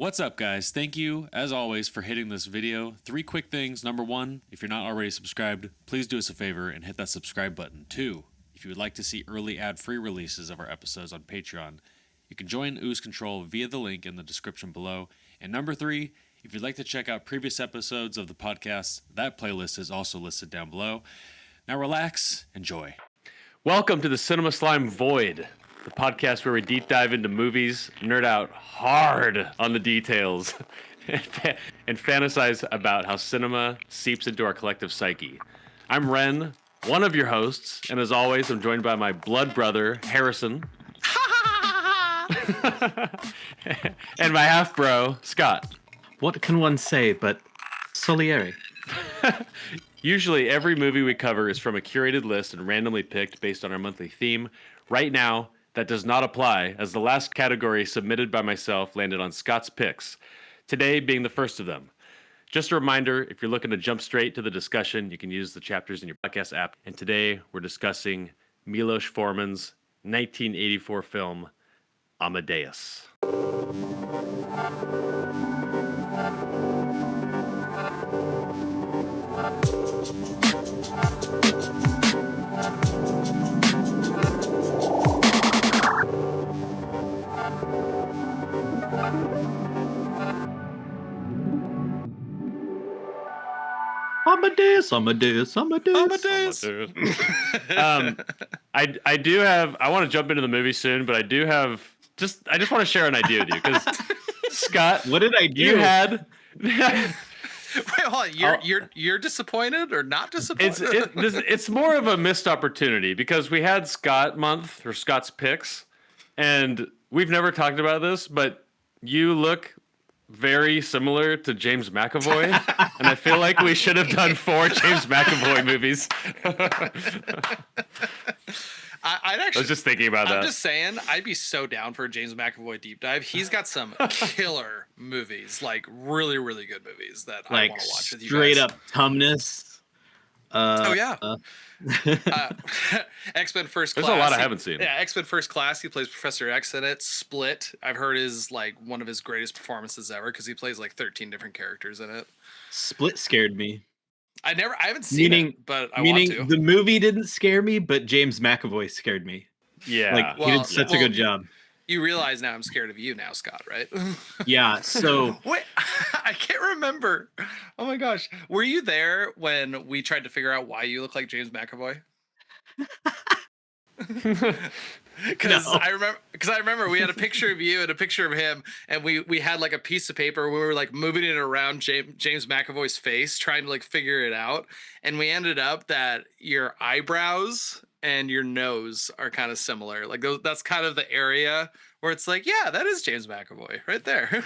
What's up, guys? Thank you, as always, for hitting this video. 3 quick things. Number 1, if you're not already subscribed, please do us a favor and hit that subscribe button. 2, if you would like to see early ad-free releases of our episodes on Patreon, you can join Ooze Control via the link in the description below. And number 3, if you'd like to check out previous episodes of the podcast, that playlist is also listed down below. Now relax, enjoy. Welcome to the Cinema Slime Void, the podcast where we deep dive into movies, nerd out hard on the details, and fantasize about how cinema seeps into our collective psyche. I'm Ren, one of your hosts, and as always, I'm joined by my blood brother, Harrison, and my half bro, Scott. What can one say but Salieri? Usually, every movie we cover is from a curated list and randomly picked based on our monthly theme. Right now, that does not apply, as the last category submitted by myself landed on Scott's picks, today being the first of them. Just a reminder, if you're looking to jump straight to the discussion, you can use the chapters in your podcast app. And today, we're discussing Milos Forman's 1984 film, Amadeus. Amadeus. I do have. I want to jump into the movie soon, but I just want to share an idea with you because Scott, What did I do? you had. Wait, hold on. You're disappointed or not disappointed? It's more of a missed opportunity because we had Scott month or Scott's picks, and we've never talked about this, but you look very similar to James McAvoy, and I feel like we should have done 4 James McAvoy movies. I was just thinking about that. I'm just saying, I'd be so down for a James McAvoy deep dive. He's got some killer movies, like really, really good movies that I want to watch with you guys. Straight up Tumnus. Oh yeah. X-Men First Class. There's a lot I haven't seen. Yeah, X-Men First Class. He plays Professor X in it. Split, I've heard, is like one of his greatest performances ever because he plays like 13 different characters in it. Split scared me. I haven't seen it, but I want to. The movie didn't scare me, but James McAvoy scared me. Yeah. He did such a good job. You realize now I'm scared of you now, Scott, right? Yeah, so... Wait, I can't remember. Oh my gosh. Were you there when we tried to figure out why you look like James McAvoy? Because No. I remember we had a picture of you and a picture of him, and we had like a piece of paper. We were like moving it around James McAvoy's face, trying to like figure it out, and we ended up that your eyebrows and your nose are kind of similar. Like that's kind of the area where it's like, yeah, that is James McAvoy right there.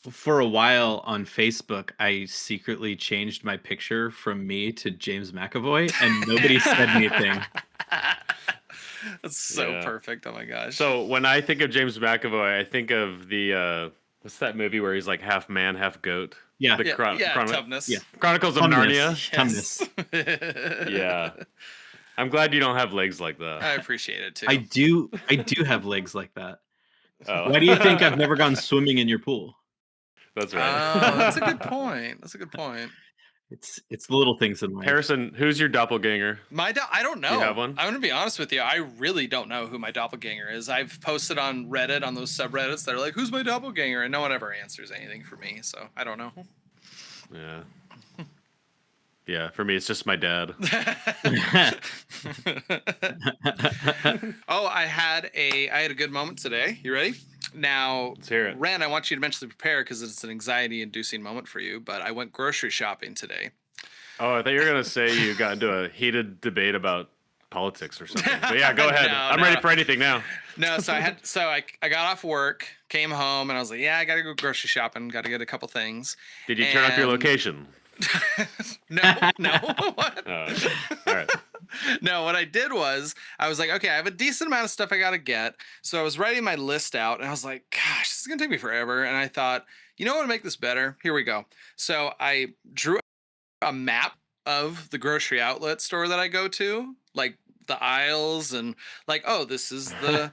For a while on Facebook, I secretly changed my picture from me to James McAvoy, and nobody said anything. That's so perfect. Oh my gosh. So when I think of James McAvoy, I think of the what's that movie where he's like half man, half goat? Yeah. Toughness. Yeah. Chronicles of Narnia. Tumnus. Yeah. I'm glad you don't have legs like that. I appreciate it too. I do have legs like that. Oh. Why do you think I've never gone swimming in your pool? That's right. Oh, that's a good point. It's the little things in life. Harrison, who's your doppelganger? I don't know. You have one? I'm going to be honest with you. I really don't know who my doppelganger is. I've posted on Reddit, on those subreddits that are like, who's my doppelganger? And no one ever answers anything for me. So I don't know. Yeah. Yeah, for me, it's just my dad. Oh, I had a good moment today. You ready? Now, Let's hear it. Ren, I want you to mentally prepare because it's an anxiety-inducing moment for you. But I went grocery shopping today. Oh, I thought you were going to say you got into a heated debate about politics or something. But yeah, go ahead. I'm ready for anything now. No, so I got off work, came home, and I was like, yeah, I got to go grocery shopping. Got to get a couple things. Did you turn off your location? No. What? All right. No, what I did was I was like, okay, I have a decent amount of stuff I got to get. So I was writing my list out and I was like, gosh, this is going to take me forever. And I thought, you know what would make this better? Here we go. So I drew a map of the grocery outlet store that I go to, like the aisles and like, oh, this is the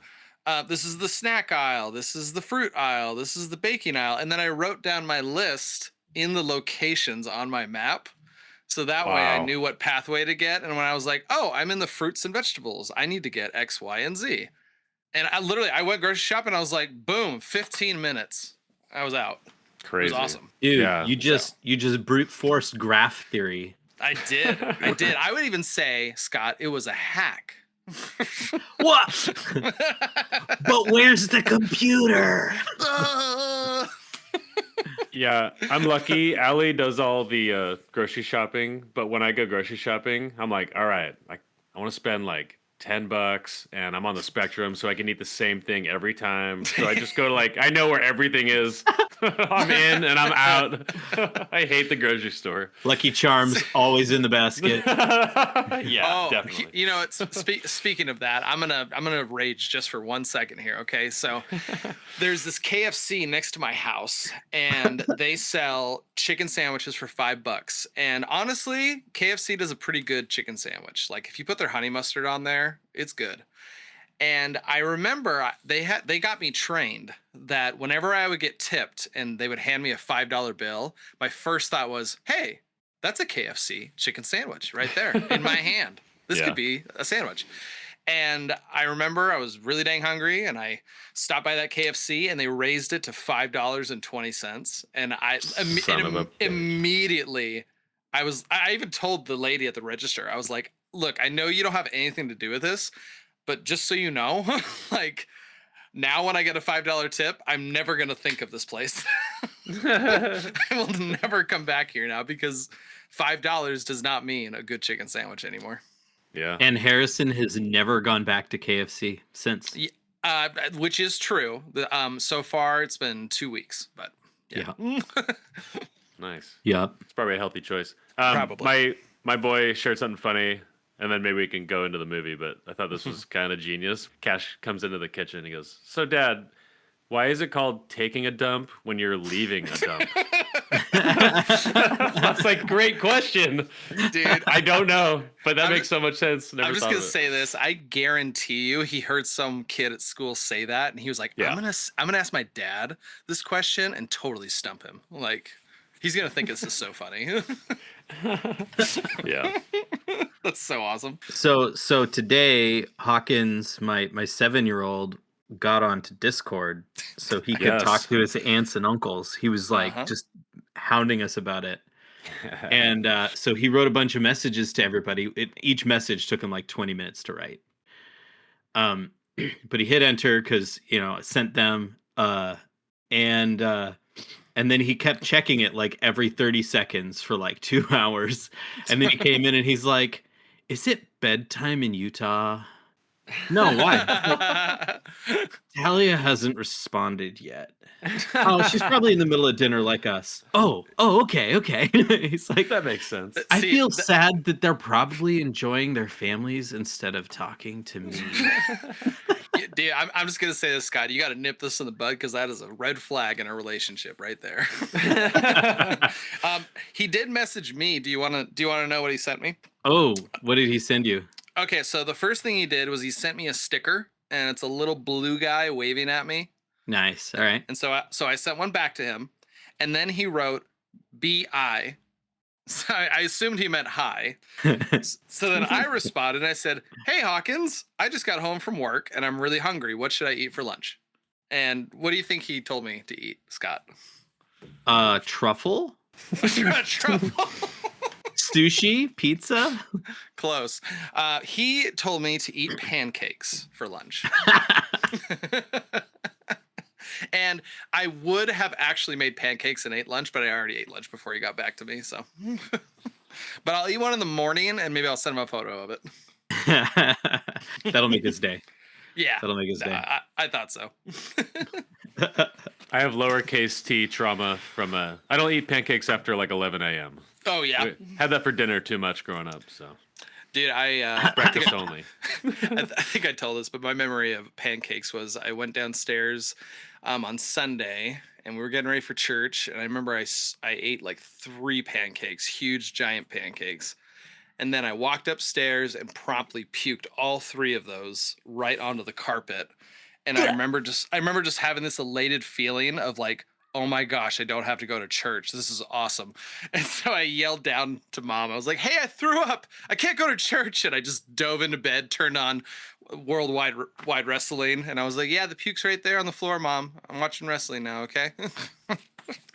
this is the snack aisle, this is the fruit aisle, this is the baking aisle. And then I wrote down my list in the locations on my map. So that way I Wow. knew what pathway to get. And when I was like, oh, I'm in the fruits and vegetables, I need to get X, Y, and Z. And I went grocery shopping. I was like, boom, 15 minutes. I was out. Crazy. It was awesome. Dude, Yeah, you just brute forced graph theory. I did. I would even say, Scott, it was a hack. What? But where's the computer? Yeah, I'm lucky. Allie does all the grocery shopping, but when I go grocery shopping, I'm like, all right, I want to spend like $10 and I'm on the spectrum so I can eat the same thing every time. So I just go to like, I know where everything is. I'm in and I'm out. I hate the grocery store. Lucky Charms always in the basket. Yeah, definitely. You know, speaking of that, I'm gonna rage just for 1 second here. Okay, so there's this KFC next to my house, and they sell chicken sandwiches for $5. And honestly, KFC does a pretty good chicken sandwich. Like if you put their honey mustard on there, it's good. And I remember they got me trained that whenever I would get tipped and they would hand me a $5 bill, my first thought was, hey, that's a KFC chicken sandwich right there in my hand. This could be a sandwich. And I remember I was really dang hungry and I stopped by that KFC and they raised it to $5.20. And immediately I even told the lady at the register, I was like, look, I know you don't have anything to do with this, but just so you know, like now when I get a $5 tip, I'm never going to think of this place. I will never come back here now because $5 does not mean a good chicken sandwich anymore. Yeah. And Harrison has never gone back to KFC since. Which is true. So far it's been 2 weeks, but yeah. Nice. Yep. It's probably a healthy choice. Probably. My boy shared something funny, and then maybe we can go into the movie, but I thought this was kind of genius. Cash comes into the kitchen. He goes, so, Dad, why is it called taking a dump when you're leaving a dump? That's like, great question. Dude. I don't know, but that makes so much sense. I'm just going to say this. I guarantee you he heard some kid at school say that, and he was like, I'm gonna ask my dad this question and totally stump him. Like, he's going to think this is so funny. Yeah. That's so awesome. So today, Hawkins, my 7-year-old, got onto Discord so he could talk to his aunts and uncles. He was like just hounding us about it. And so he wrote a bunch of messages to everybody. Each message took him like 20 minutes to write. But he hit enter because, it sent them. And then he kept checking it like every 30 seconds for like 2 hours. And then he came in and he's like, is it bedtime in Utah? No, why? Talia hasn't responded yet. Oh, she's probably in the middle of dinner like us. Oh, okay. He's like, that makes sense. I feel sad that they're probably enjoying their families instead of talking to me. Dude, I'm just gonna say this, Scott. You got to nip this in the bud because that is a red flag in a relationship right there. He did message me. Do you want to know what he sent me? Oh, what did he send you? Okay, so the first thing he did was he sent me a sticker, and it's a little blue guy waving at me. Nice. All right. And so I sent one back to him, and then he wrote B.I. So I assumed he meant hi. So then I responded and I said, hey, Hawkins, I just got home from work and I'm really hungry. What should I eat for lunch? And what do you think he told me to eat, Scott? Truffle? Truffle. Sushi? Pizza? Close. He told me to eat pancakes for lunch. And I would have actually made pancakes and ate lunch, but I already ate lunch before he got back to me. So, but I'll eat one in the morning and maybe I'll send him a photo of it. That'll make his day. Yeah. That'll make his day. I thought so. I have lowercase t trauma from I don't eat pancakes after like 11 a.m. Oh, yeah. I had that for dinner too much growing up, so. Dude, breakfast only. I think I told this, but my memory of pancakes was I went downstairs on Sunday and we were getting ready for church. And I remember I ate like 3 pancakes, huge giant pancakes. And then I walked upstairs and promptly puked all 3 of those right onto the carpet. and I remember just having this elated feeling of like, oh my gosh, I don't have to go to church. This is awesome. And so I yelled down to Mom. I was like, hey, I threw up. I can't go to church. And I just dove into bed, turned on wide wrestling. And I was like, yeah, the puke's right there on the floor, Mom. I'm watching wrestling now, okay?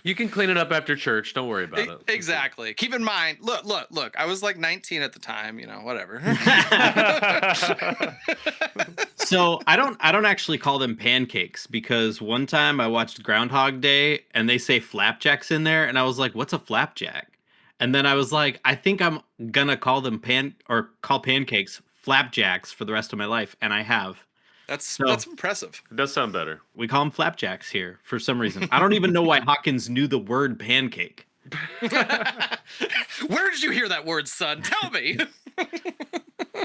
You can clean it up after church. Don't worry about it. Exactly. Keep in mind, look. I was like 19 at the time, whatever. So I don't actually call them pancakes, because one time I watched Groundhog Day and they say flapjacks in there, and I was like, what's a flapjack? And then I was like, I think I'm gonna call them pancakes flapjacks for the rest of my life, and I have. That's impressive. It does sound better. We call them flapjacks here for some reason. I don't even know why Hawkins knew the word pancake. Where did you hear that word, son? Tell me.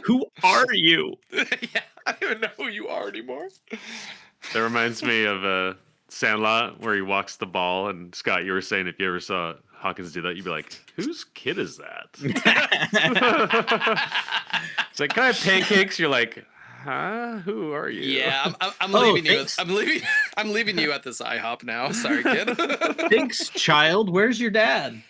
Who are you? Yeah, I don't even know who you are anymore. That reminds me of Sandlot, where he walks the ball. And Scott, you were saying if you ever saw Hawkins do that, you'd be like, whose kid is that? It's like, can I have pancakes? You're like, huh? Who are you? Yeah, I'm leaving you. Thanks. I'm leaving you at this IHOP now. Sorry, kid. Thanks, child. Where's your dad?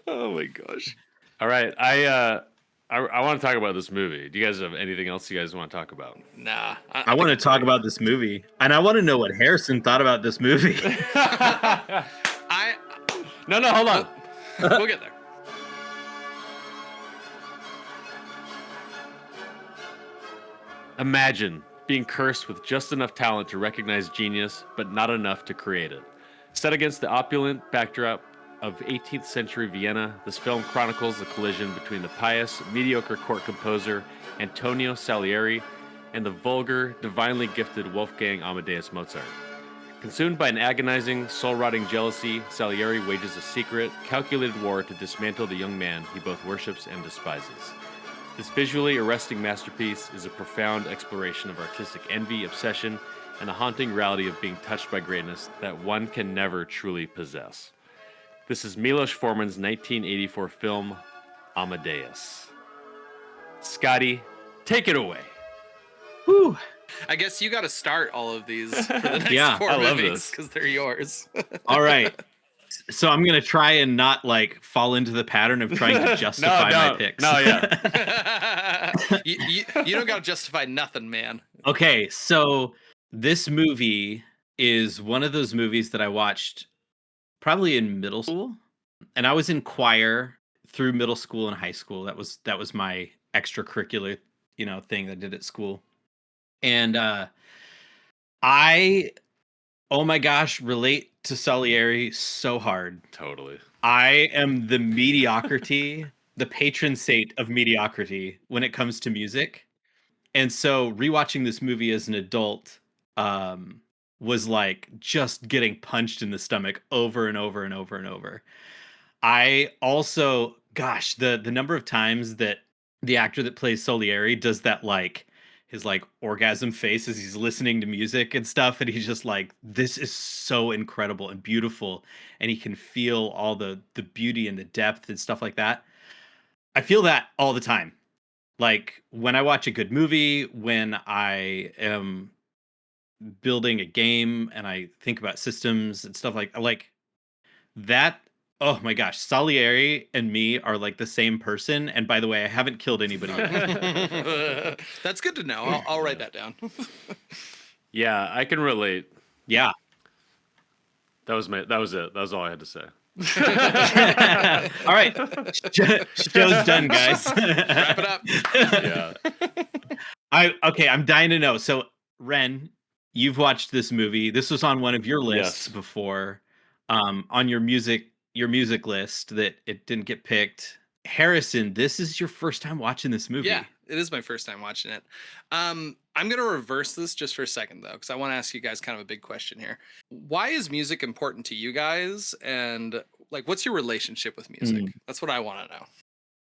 Oh my gosh. All right, I want to talk about this movie. Do you guys have anything else you guys want to talk about? Nah. I want to talk about this movie, and I want to know what Harrison thought about this movie. No, hold on. We'll get there. Imagine being cursed with just enough talent to recognize genius, but not enough to create it. Set against the opulent backdrop of 18th century Vienna, this film chronicles the collision between the pious, mediocre court composer Antonio Salieri and the vulgar, divinely gifted Wolfgang Amadeus Mozart. Consumed by an agonizing, soul-rotting jealousy, Salieri wages a secret, calculated war to dismantle the young man he both worships and despises. This visually arresting masterpiece is a profound exploration of artistic envy, obsession, and the haunting reality of being touched by greatness that one can never truly possess. This is Milos Forman's 1984 film, Amadeus. Scotty, take it away. Whew. I guess you got to start all of these for the next four I love movies this. because they're yours. All right. So I'm going to try and not fall into the pattern of trying to justify my picks. No, yeah. you don't got to justify nothing, man. Okay, so this movie is one of those movies that I watched probably in middle school, and I was in choir through middle school and high school. That was my extracurricular, thing that I did at school. And I, oh my gosh, relate to Salieri so hard. Totally. I am the mediocrity, the patron saint of mediocrity when it comes to music. And so rewatching this movie as an adult was like just getting punched in the stomach over and over and over and over. I also, gosh, the number of times that the actor that plays Salieri does that his orgasm face as he's listening to music and stuff, and he's just like, this is so incredible and beautiful, and he can feel all the beauty and the depth and stuff like that. I feel that all the time. Like when I watch a good movie, when I am building a game and I think about systems and stuff like that. Oh my gosh, Salieri and me are like the same person. And by the way, I haven't killed anybody yet. That's good to know. I'll write that down. Yeah, I can relate. Yeah. That was it. That was all I had to say. All right. Show's done, guys. Wrap it up. Yeah. I'm dying to know. So, Ren, you've watched this movie. This was on one of your lists before, on your music list that it didn't get picked. Harrison, this is your first time watching this movie. Yeah, it is my first time watching it. I'm going to reverse this just for a second, though, because I want to ask you guys kind of a big question here. Why is music important to you guys? And what's your relationship with music? That's what I want to know.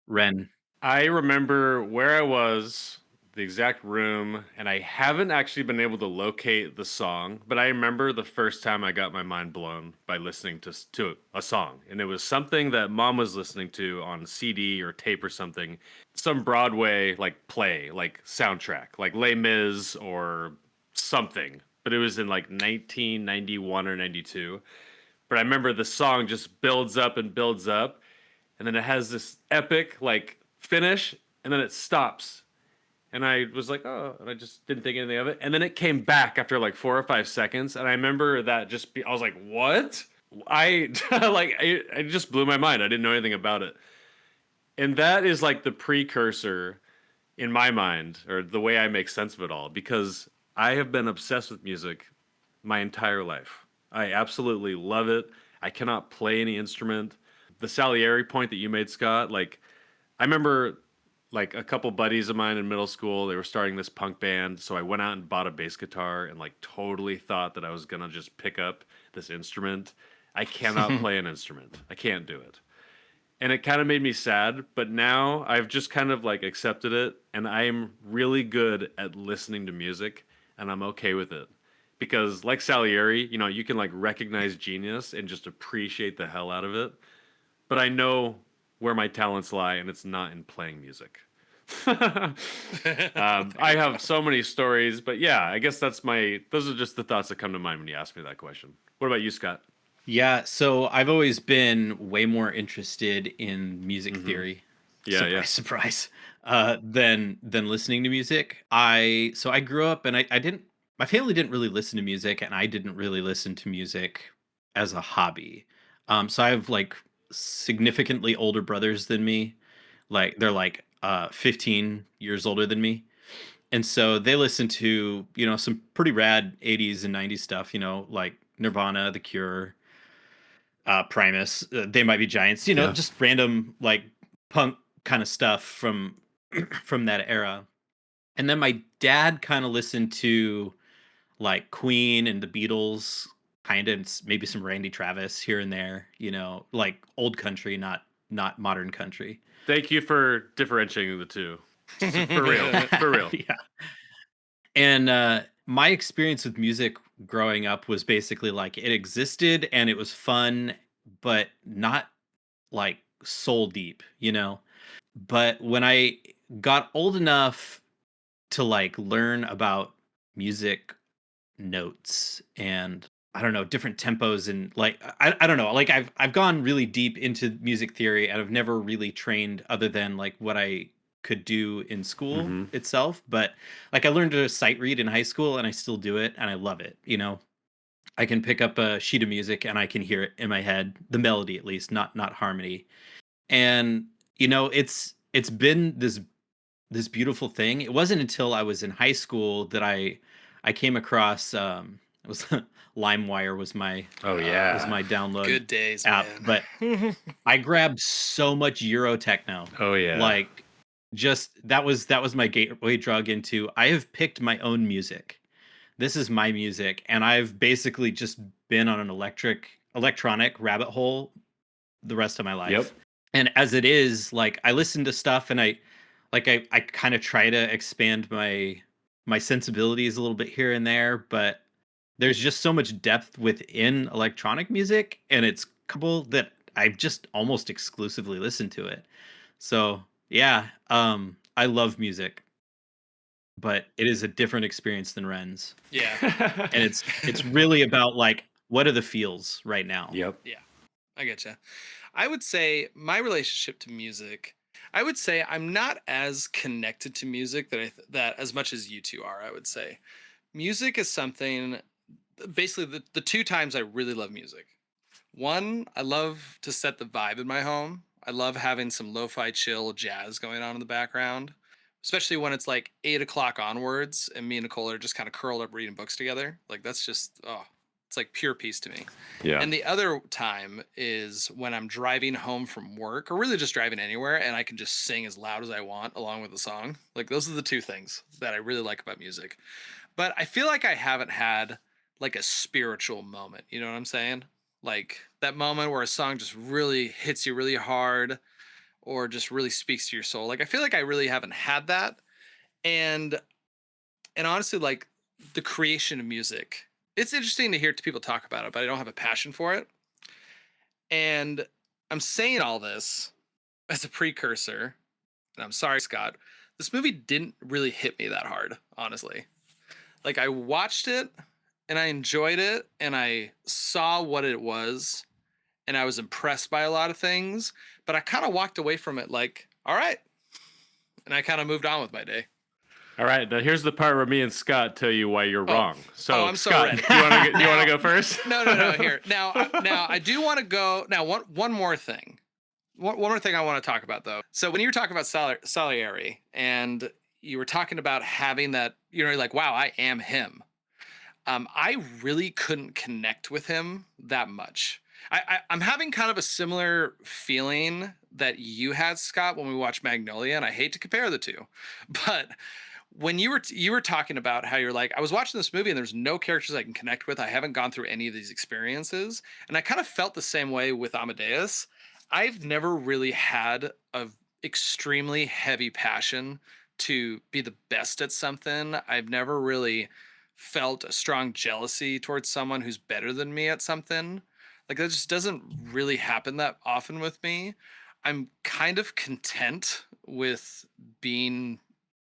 Ren. I remember where I was the exact room, and I haven't actually been able to locate the song, but I remember the first time I got my mind blown by listening to a song, and it was something that mom was listening to on CD or tape or something, some Broadway like play, like soundtrack, like Les Mis or something, but it was in like 1991 or 92. But I remember the song just builds up and builds up, and then it has this epic like finish, and then it stops. And I was like, oh, and I just didn't think anything of it. And then it came back after like 4 or 5 seconds, and I remember that I was like, what? I like it just blew my mind. I didn't know anything about it. And that is like the precursor in my mind, or the way I make sense of it all, because I have been obsessed with music my entire life. I absolutely love it. I cannot play any instrument. The Salieri point that you made, Scott, like I remember like a couple buddies of mine in middle school, they were starting this punk band, so I went out and bought a bass guitar and like totally thought that I was going to just pick up this instrument. I cannot play an instrument. I can't do it. And it kind of made me sad, but now I've just kind of like accepted it, and I'm really good at listening to music, and I'm okay with it. Because like Salieri, you know, you can like recognize genius and just appreciate the hell out of it. But I know where my talents lie, and it's not in playing music. I have so many stories, but yeah, I guess those are just the thoughts that come to mind when you ask me that question. What about you, Scott? Yeah, so I've always been way more interested in music theory. Yeah, surprise, yeah. surprise. Than listening to music. So I grew up and I didn't my family didn't really listen to music, and I didn't really listen to music as a hobby. So I have like significantly older brothers than me. Like they're like 15 years older than me. And so they listen to, some pretty rad 80s and 90s stuff, like Nirvana, The Cure, Primus, They Might Be Giants, Yeah. just random like punk kind of stuff from from that era. And then my dad kind of listened to like Queen and the Beatles, kind of maybe some Randy Travis here and there, like old country, not modern country. Thank you for differentiating the two. For real. For real. Yeah. And my experience with music growing up was basically like it existed and it was fun, but not like soul deep, But when I got old enough to like learn about music notes and I don't know, different tempos, and like I don't know, like I've gone really deep into music theory, and I've never really trained other than like what I could do in school itself. But like I learned to sight read in high school, and I still do it, and I love it. I can pick up a sheet of music and I can hear it in my head, the melody at least, not harmony. And it's been this beautiful thing. It wasn't until I was in high school that I came across it was LimeWire was my download Good days, app, man. but I grabbed so much Euro techno. Oh yeah. Like just that was my gateway drug into I have picked my own music. This is my music, and I've basically just been on an electronic rabbit hole the rest of my life. Yep. And as it is, like I listen to stuff and I kind of try to expand my sensibilities a little bit here and there, but there's just so much depth within electronic music, and it's couple that I just almost exclusively listen to it. So yeah, I love music, but it is a different experience than Ren's. Yeah. And it's really about like what are the feels right now. Yep. Yeah, I get you. I would say my relationship to music, I would say I'm not as connected to music that as much as you two are. I would say music is something. Basically, the two times I really love music. One, I love to set the vibe in my home. I love having some lo-fi chill jazz going on in the background, especially when it's like 8 o'clock onwards, and me and Nicole are just kind of curled up reading books together. Like that's just it's like pure peace to me. Yeah. And the other time is when I'm driving home from work, or really just driving anywhere, and I can just sing as loud as I want along with the song. Like those are the two things that I really like about music. But I feel like I haven't had like a spiritual moment. You know what I'm saying? Like that moment where a song just really hits you really hard or just really speaks to your soul. Like I feel like I really haven't had that. And honestly, like the creation of music, it's interesting to hear people talk about it, but I don't have a passion for it. And I'm saying all this as a precursor, and I'm sorry, Scott, this movie didn't really hit me that hard, honestly. Like I watched it and I enjoyed it and I saw what it was and I was impressed by a lot of things, but I kind of walked away from it like, all right. And I kind of moved on with my day. All right, now here's the part where me and Scott tell you why you're wrong. So, I'm so Scott, ready. do you want to go first? No. Here now, I do want to go. Now, one more thing. One more thing I want to talk about though. So when you were talking about Salieri and you were talking about having that, like, wow, I am him. I really couldn't connect with him that much. I'm having kind of a similar feeling that you had, Scott, when we watched Magnolia, and I hate to compare the two, but when you were talking about how you're like, I was watching this movie and there's no characters I can connect with. I haven't gone through any of these experiences, and I kind of felt the same way with Amadeus. I've never really had a extremely heavy passion to be the best at something. I've never really felt a strong jealousy towards someone who's better than me at something. Like that just doesn't really happen that often with me. I'm kind of content with being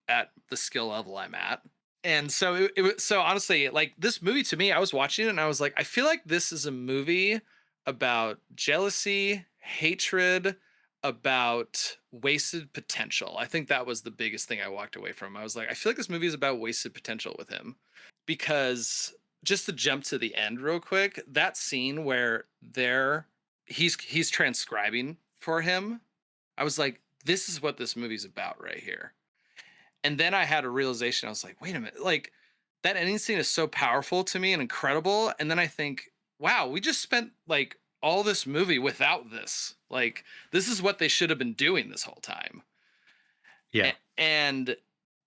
at the skill level I'm at. And so so honestly, like this movie to me, I was watching it and I was like, I feel like this is a movie about jealousy, hatred, about wasted potential. I think that was the biggest thing I walked away from. I was like, I feel like this movie is about wasted potential with him. Because just to jump to the end real quick, that scene where he's transcribing for him, I was like, this is what this movie's about right here. And then I had a realization. I was like, wait a minute, like that ending scene is so powerful to me and incredible. And then I think, wow, we just spent like all this movie without this. Like this is what they should have been doing this whole time. Yeah. And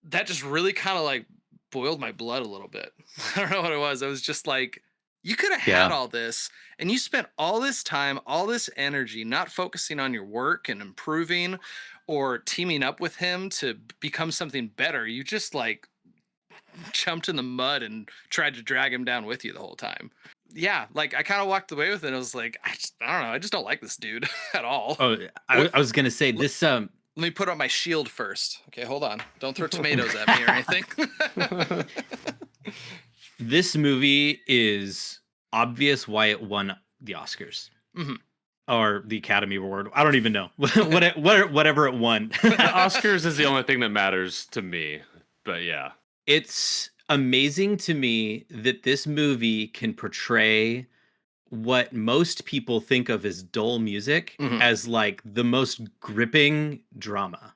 that just really kind of like boiled my blood a little bit. I don't know what it was. I was just like, you could have had all this and you spent all this time, all this energy, not focusing on your work and improving or teaming up with him to become something better. You just like jumped in the mud and tried to drag him down with you the whole time. Yeah, like I kind of walked away with it. I was like, I don't know. I just don't like this dude at all. Oh, I was gonna say this. Let me put up my shield first. Okay, hold on. Don't throw tomatoes at me or anything. This movie is obvious why it won the Oscars. Mm-hmm. Or the Academy Award. I don't even know. Whatever it won. Oscars is the only thing that matters to me. But yeah. It's amazing to me that this movie can portray what most people think of as dull music as like the most gripping drama.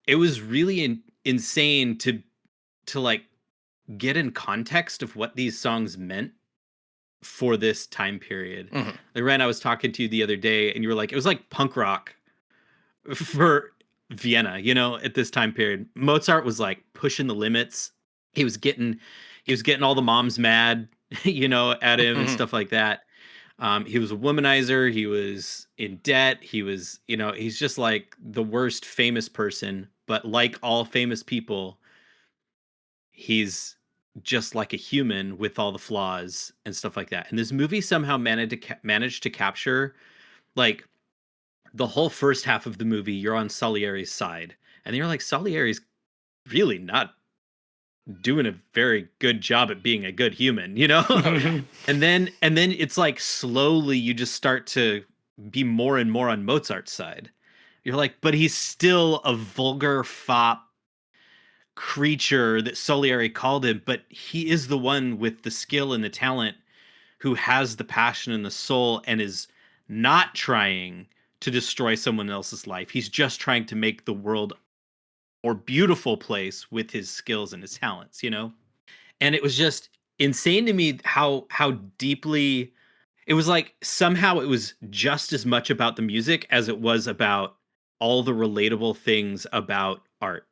It was really insane to like get in context of what these songs meant for this time period. Like, Ren, I was talking to you the other day and you were like, it was like punk rock for Vienna, at this time period. Mozart was like pushing the limits. He was getting all the moms mad, at him and stuff like that. He was a womanizer. He was in debt. He was, he's just like the worst famous person, but like all famous people, he's just like a human with all the flaws and stuff like that. And this movie somehow managed to capture like the whole first half of the movie. You're on Salieri's side and you're like, Salieri's really not doing a very good job at being a good human, and then it's like slowly you just start to be more and more on Mozart's side. You're like, but he's still a vulgar fop creature that Salieri called him, but he is the one with the skill and the talent who has the passion and the soul and is not trying to destroy someone else's life. He's just trying to make the world or beautiful place with his skills and his talents, And it was just insane to me how deeply it was like somehow it was just as much about the music as it was about all the relatable things about art,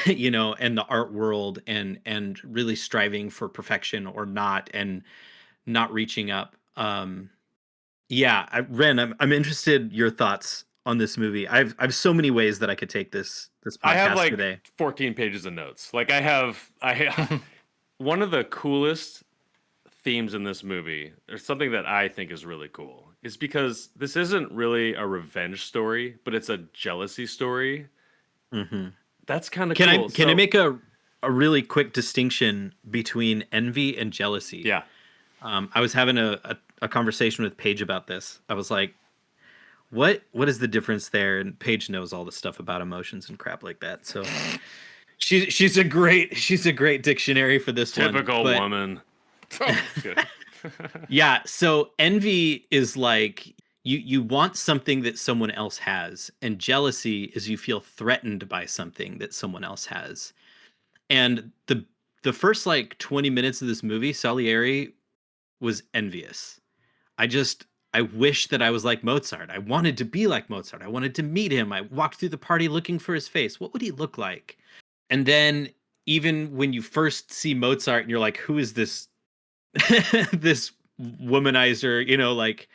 and the art world and really striving for perfection or not and not reaching up. Ren, I'm interested your thoughts on this movie. I've so many ways that I could take this I have podcast like today. 14 pages of notes. Like I one of the coolest themes in this movie, or something that I think is really cool, is because this isn't really a revenge story, but it's a jealousy story. Mm-hmm. That's kind of Can cool. I make a really quick distinction between envy and jealousy? Yeah. I was having a conversation with Paige about this. I was like, what is the difference there? And Paige knows all the stuff about emotions and crap like that. So she's a great dictionary for this Typical one. woman. Yeah, so envy is like you want something that someone else has, and jealousy is you feel threatened by something that someone else has. And the first like 20 minutes of this movie, Salieri was envious. I wish that I was like Mozart. I wanted to be like Mozart. I wanted to meet him. I walked through the party looking for his face. What would he look like? And then even when you first see Mozart and you're like, who is this this womanizer, like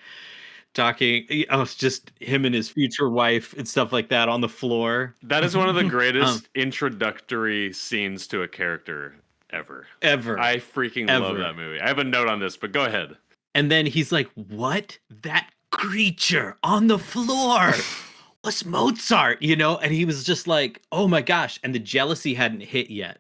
talking, it's just him and his future wife and stuff like that on the floor. That is one of the greatest introductory scenes to a character ever. I freaking love that movie. I have a note on this, but go ahead. And then he's like, what? That creature on the floor was Mozart, And he was just like, oh my gosh. And the jealousy hadn't hit yet.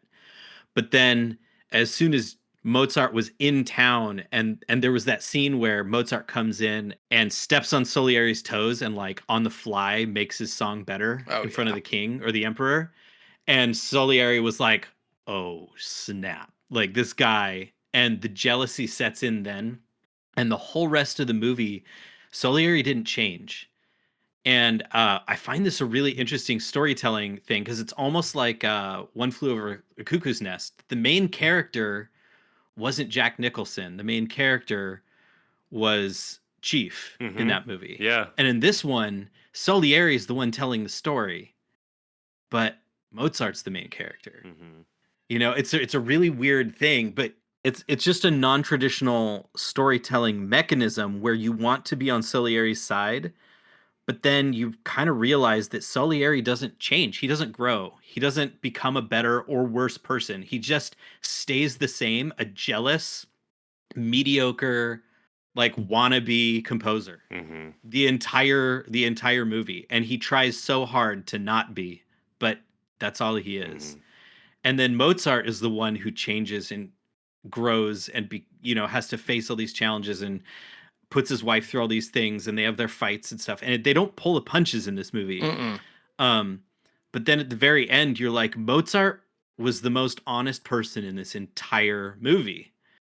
But then as soon as Mozart was in town and there was that scene where Mozart comes in and steps on Salieri's toes and like on the fly makes his song better in front of the king or the emperor. And Salieri was like, oh snap, like this guy, and the jealousy sets in then. And the whole rest of the movie, Salieri didn't change. And I find this a really interesting storytelling thing because it's almost like One Flew Over a Cuckoo's Nest. The main character wasn't Jack Nicholson. The main character was Chief in that movie. Yeah. And in this one, Salieri is the one telling the story, but Mozart's the main character. It's a really weird thing, but it's just a non-traditional storytelling mechanism where you want to be on Salieri's side, but then you kind of realize that Salieri doesn't change. He doesn't grow. He doesn't become a better or worse person. He just stays the same, a jealous, mediocre, like wannabe composer. The entire movie. And he tries so hard to not be, but that's all he is. And then Mozart is the one who changes and grows and has to face all these challenges and puts his wife through all these things, and they have their fights and stuff, and they don't pull the punches in this movie. But then at the very end, you're like, Mozart was the most honest person in this entire movie,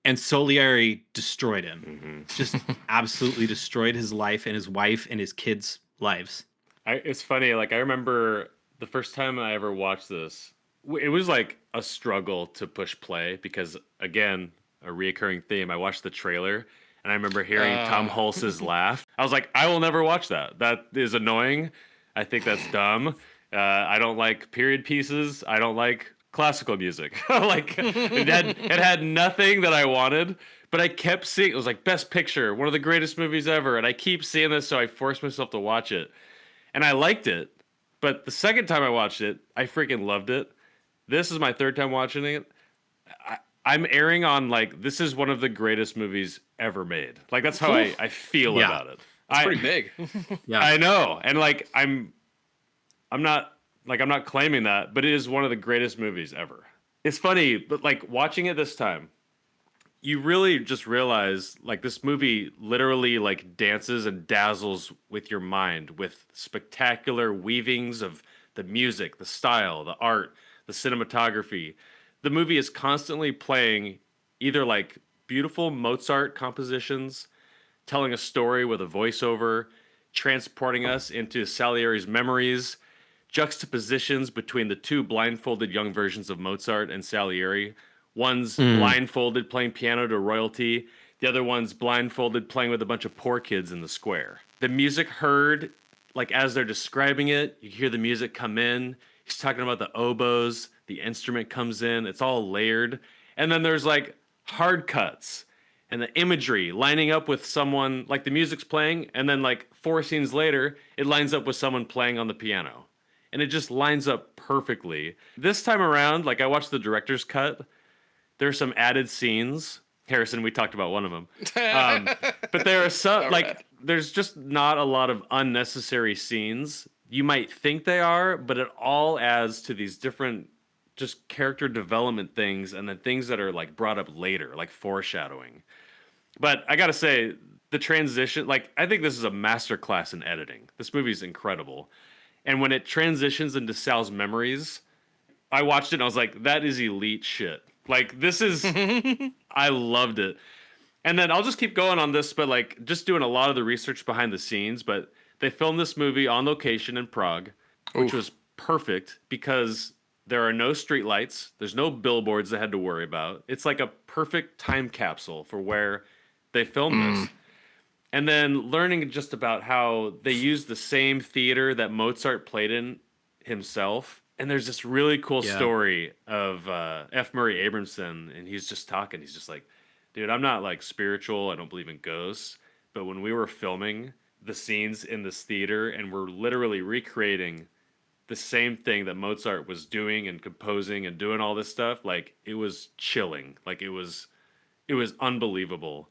and Salieri destroyed him. Just absolutely destroyed his life and his wife and his kids' lives. It's funny, like I remember the first time I ever watched this, it was like a struggle to push play because, again, a reoccurring theme. I watched the trailer and I remember hearing Tom Hulce's laugh. I was like, I will never watch that. That is annoying. I think that's dumb. I don't like period pieces. I don't like classical music. Like it had nothing that I wanted, but I kept seeing. It was like Best Picture, one of the greatest movies ever, and I keep seeing this, so I forced myself to watch it, and I liked it. But the second time I watched it, I freaking loved it. This is my third time watching it. I'm erring on like this is one of the greatest movies ever made. Like that's how I feel about it. It's pretty big. Yeah, I know, and like I'm not claiming that, but it is one of the greatest movies ever. It's funny, but like watching it this time, you really just realize like this movie literally like dances and dazzles with your mind with spectacular weavings of the music, the style, the art, the cinematography. The movie is constantly playing either like beautiful Mozart compositions, telling a story with a voiceover, transporting us into Salieri's memories, juxtapositions between the two blindfolded young versions of Mozart and Salieri. One's blindfolded playing piano to royalty, the other one's blindfolded playing with a bunch of poor kids in the square. The music heard, like as they're describing it, you hear the music come in. He's talking about the oboes. The instrument comes in. It's all layered. And then there's like hard cuts. and the imagery lining up with someone, like the music's playing, and then like 4 scenes later, it lines up with someone playing on the piano. And it just lines up perfectly. This time around, like I watched the director's cut, there's some added scenes. Harrison, we talked about one of them. But there are some, like, there's just not a lot of unnecessary scenes. You might think they are, but it all adds to these different just character development things and then things that are like brought up later, like foreshadowing. But I gotta say, the transition, like, I think this is a masterclass in editing. This movie's incredible. And when it transitions into Sal's memories, I watched it and I was like, that is elite shit. Like, this is, I loved it. And then I'll just keep going on this, but like, just doing a lot of the research behind the scenes. But they filmed this movie on location in Prague, which was perfect because there are no streetlights. There's no billboards they had to worry about. It's like a perfect time capsule for where they filmed this. And then learning just about how they used the same theater that Mozart played in himself. And there's this really cool story of F. Murray Abramson, and he's just talking. He's just like, dude, I'm not like spiritual. I don't believe in ghosts. But when we were filming the scenes in this theater and we're literally recreating the same thing that Mozart was doing and composing and doing all this stuff, like it was chilling. Like it was unbelievable.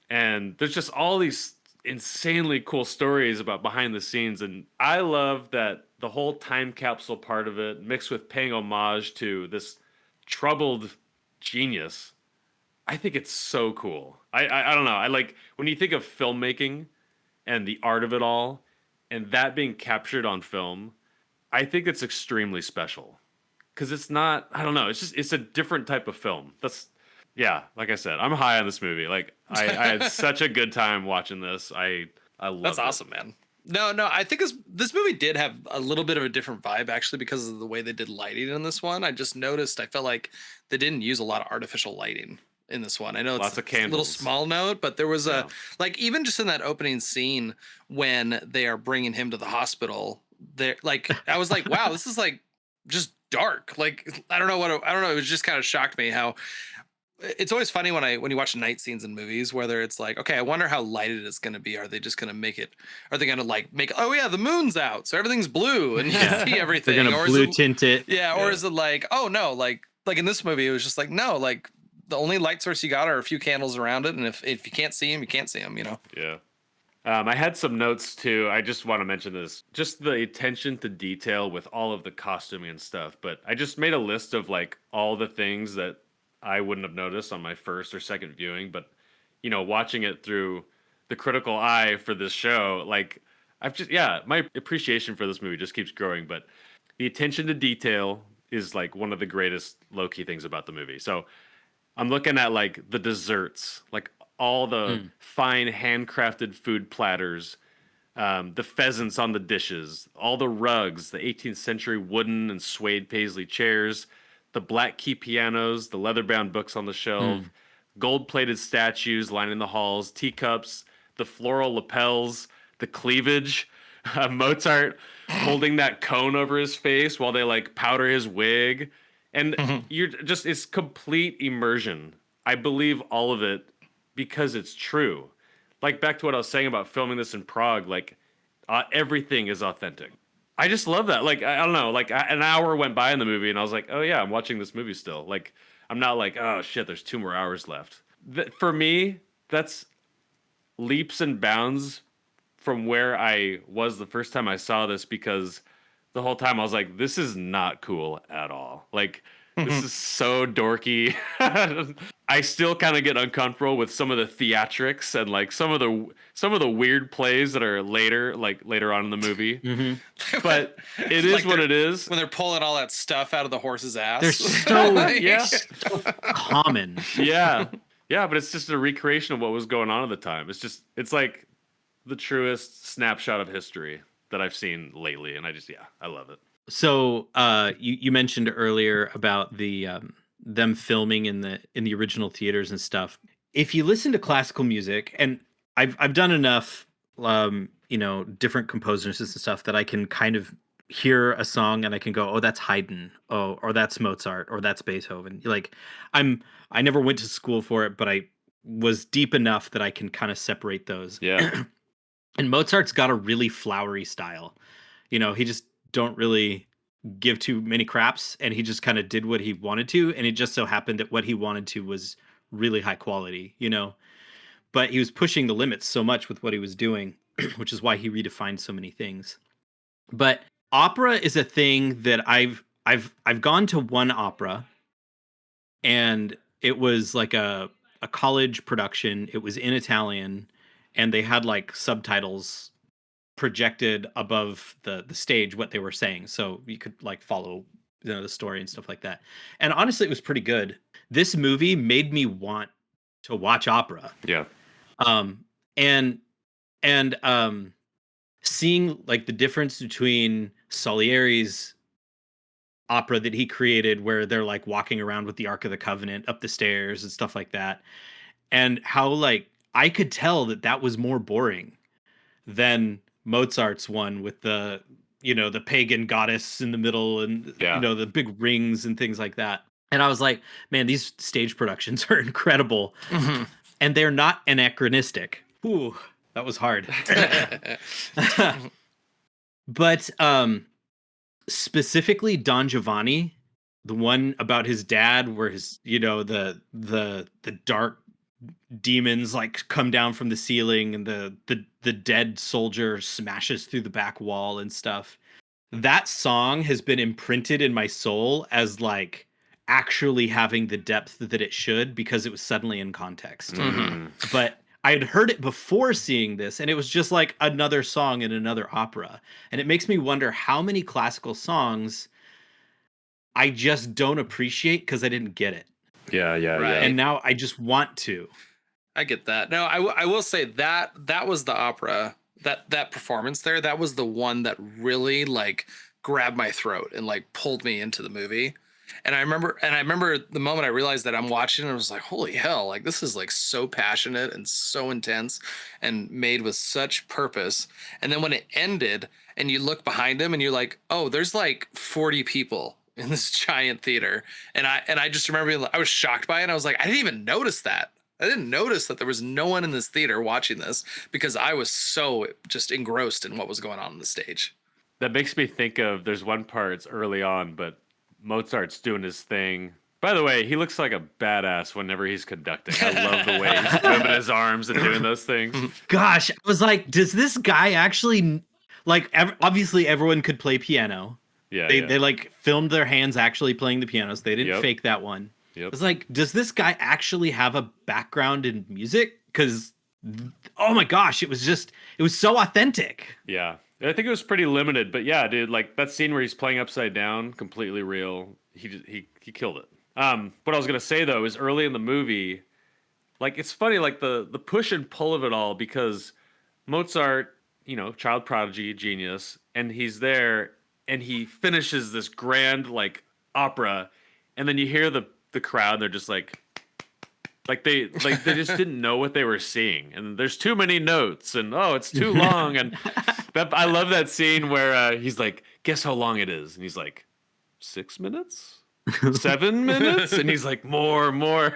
And there's just all these insanely cool stories about behind the scenes. And I love that the whole time capsule part of it mixed with paying homage to this troubled genius. I think it's so cool. I don't know. I like when you think of filmmaking and the art of it all and that being captured on film, I think it's extremely special. Cause it's not, I don't know. It's a different type of film. Yeah, like I said, I'm high on this movie. Like I had such a good time watching this. I love it. That's awesome, man. No, I think this movie did have a little bit of a different vibe actually because of the way they did lighting in this one. I just noticed I felt like they didn't use a lot of artificial lighting in this one. I know Lots it's of candles. a little small note, but there was a like even just in that opening scene when they are bringing him to the hospital, there like I was like, wow, this is like just dark. Like I don't know. It was just kind of shocked me how. It's always funny when you watch night scenes in movies, whether it's like, okay, I wonder how lighted it's going to be. Are they just going to make it? Are they going to like make? Oh yeah, the moon's out, so everything's blue, and you can see everything. They're going to blue tint it. Yeah, or is it like, oh no, like in this movie, it was just like, no, like the only light source you got are a few candles around it, and if you can't see them, you can't see them. You know. Yeah. I had some notes too. I just want to mention this. Just the attention to detail with all of the costuming and stuff. But I just made a list of like all the things that I wouldn't have noticed on my first or second viewing, but watching it through the critical eye for this show, like my appreciation for this movie just keeps growing. But the attention to detail is like one of the greatest low-key things about the movie. So I'm looking at like the desserts, like all the fine handcrafted food platters, the pheasants on the dishes, all the rugs, the 18th century wooden and suede paisley chairs, the black key pianos, the leather-bound books on the shelf, gold-plated statues lining the halls, teacups, the floral lapels, the cleavage, Mozart holding that cone over his face while they like powder his wig. And it's complete immersion. I believe all of it because it's true. Like back to what I was saying about filming this in Prague, like everything is authentic. I just love that. Like, I don't know, like an hour went by in the movie and I was like, oh yeah, I'm watching this movie still. Like, I'm not like, oh shit, there's 2 more hours left. For me, that's leaps and bounds from where I was the first time I saw this, because the whole time I was like, this is not cool at all. Like, this is so dorky. I still kind of get uncomfortable with some of the theatrics and like some of the weird plays that are later on in the movie. But it is like what it is. When they're pulling all that stuff out of the horse's ass. They're so so common. Yeah, but it's just a recreation of what was going on at the time. It's like the truest snapshot of history that I've seen lately, and I love it. So you mentioned earlier about the them filming in the original theaters and stuff. If you listen to classical music, and I've done enough different composers and stuff that I can kind of hear a song and I can go, oh, that's Haydn, or that's Mozart, or that's Beethoven. Like I never went to school for it, but I was deep enough that I can kind of separate those. Yeah. And Mozart's got a really flowery style. He just don't really give too many craps, and he just kind of did what he wanted to, and it just so happened that what he wanted to was really high quality, but he was pushing the limits so much with what he was doing, which is why he redefined so many things. But opera is a thing that I've gone to one opera, and it was like a college production. It was in Italian, and they had like subtitles projected above the stage what they were saying, so you could like follow the story and stuff like that. And honestly, it was pretty good. This movie made me want to watch opera. Yeah. And seeing like the difference between Salieri's opera that he created, where they're like walking around with the Ark of the Covenant up the stairs and stuff like that, and how like I could tell that was more boring than Mozart's one with the the pagan goddess in the middle, and the big rings and things like that. And I was like, man, these stage productions are incredible. Mhm. And they're not anachronistic. Ooh, that was hard. But specifically Don Giovanni, the one about his dad, where his the dark demons like come down from the ceiling, and the dead soldier smashes through the back wall and stuff. That song has been imprinted in my soul as like actually having the depth that it should, because it was suddenly in context. Mhm. But I had heard it before seeing this, and it was just like another song in another opera. And it makes me wonder how many classical songs I just don't appreciate because I didn't get it. Yeah. Right. And now I just want to. I get that. No, I will say that was the opera, that performance there. That was the one that really like grabbed my throat and like pulled me into the movie. And I remember the moment I realized that I'm watching, and I was like, holy hell, like this is like so passionate and so intense and made with such purpose. And then when it ended and you look behind him and you're like, oh, there's like 40 people in this giant theater. And I just remember I was shocked by it. And I was like, I didn't even notice that. I didn't notice that there was no one in this theater watching this, because I was so just engrossed in what was going on the stage. That makes me think of, there's one part, it's early on, but Mozart's doing his thing. By the way, he looks like a badass whenever he's conducting. I love the way he's moving his arms and doing those things. Gosh, I was like, does this guy actually like? Obviously, everyone could play piano. Yeah, They like filmed their hands actually playing the pianos. They didn't Yep. fake that one. Yep. I was like, does this guy actually have a background in music? Because oh my gosh, it was so authentic. Yeah. I think it was pretty limited, but yeah, dude, like that scene where he's playing upside down, completely real. He killed it. What I was gonna say though is early in the movie, like it's funny, like the push and pull of it all, because Mozart, child prodigy, genius, and he's there and he finishes this grand like opera, and then you hear the crowd, and they're just like they just didn't know what they were seeing, and there's too many notes, and oh, it's too long, and I love that scene where he's like, guess how long it is, and he's like, 6 minutes, 7 minutes, and he's like, more.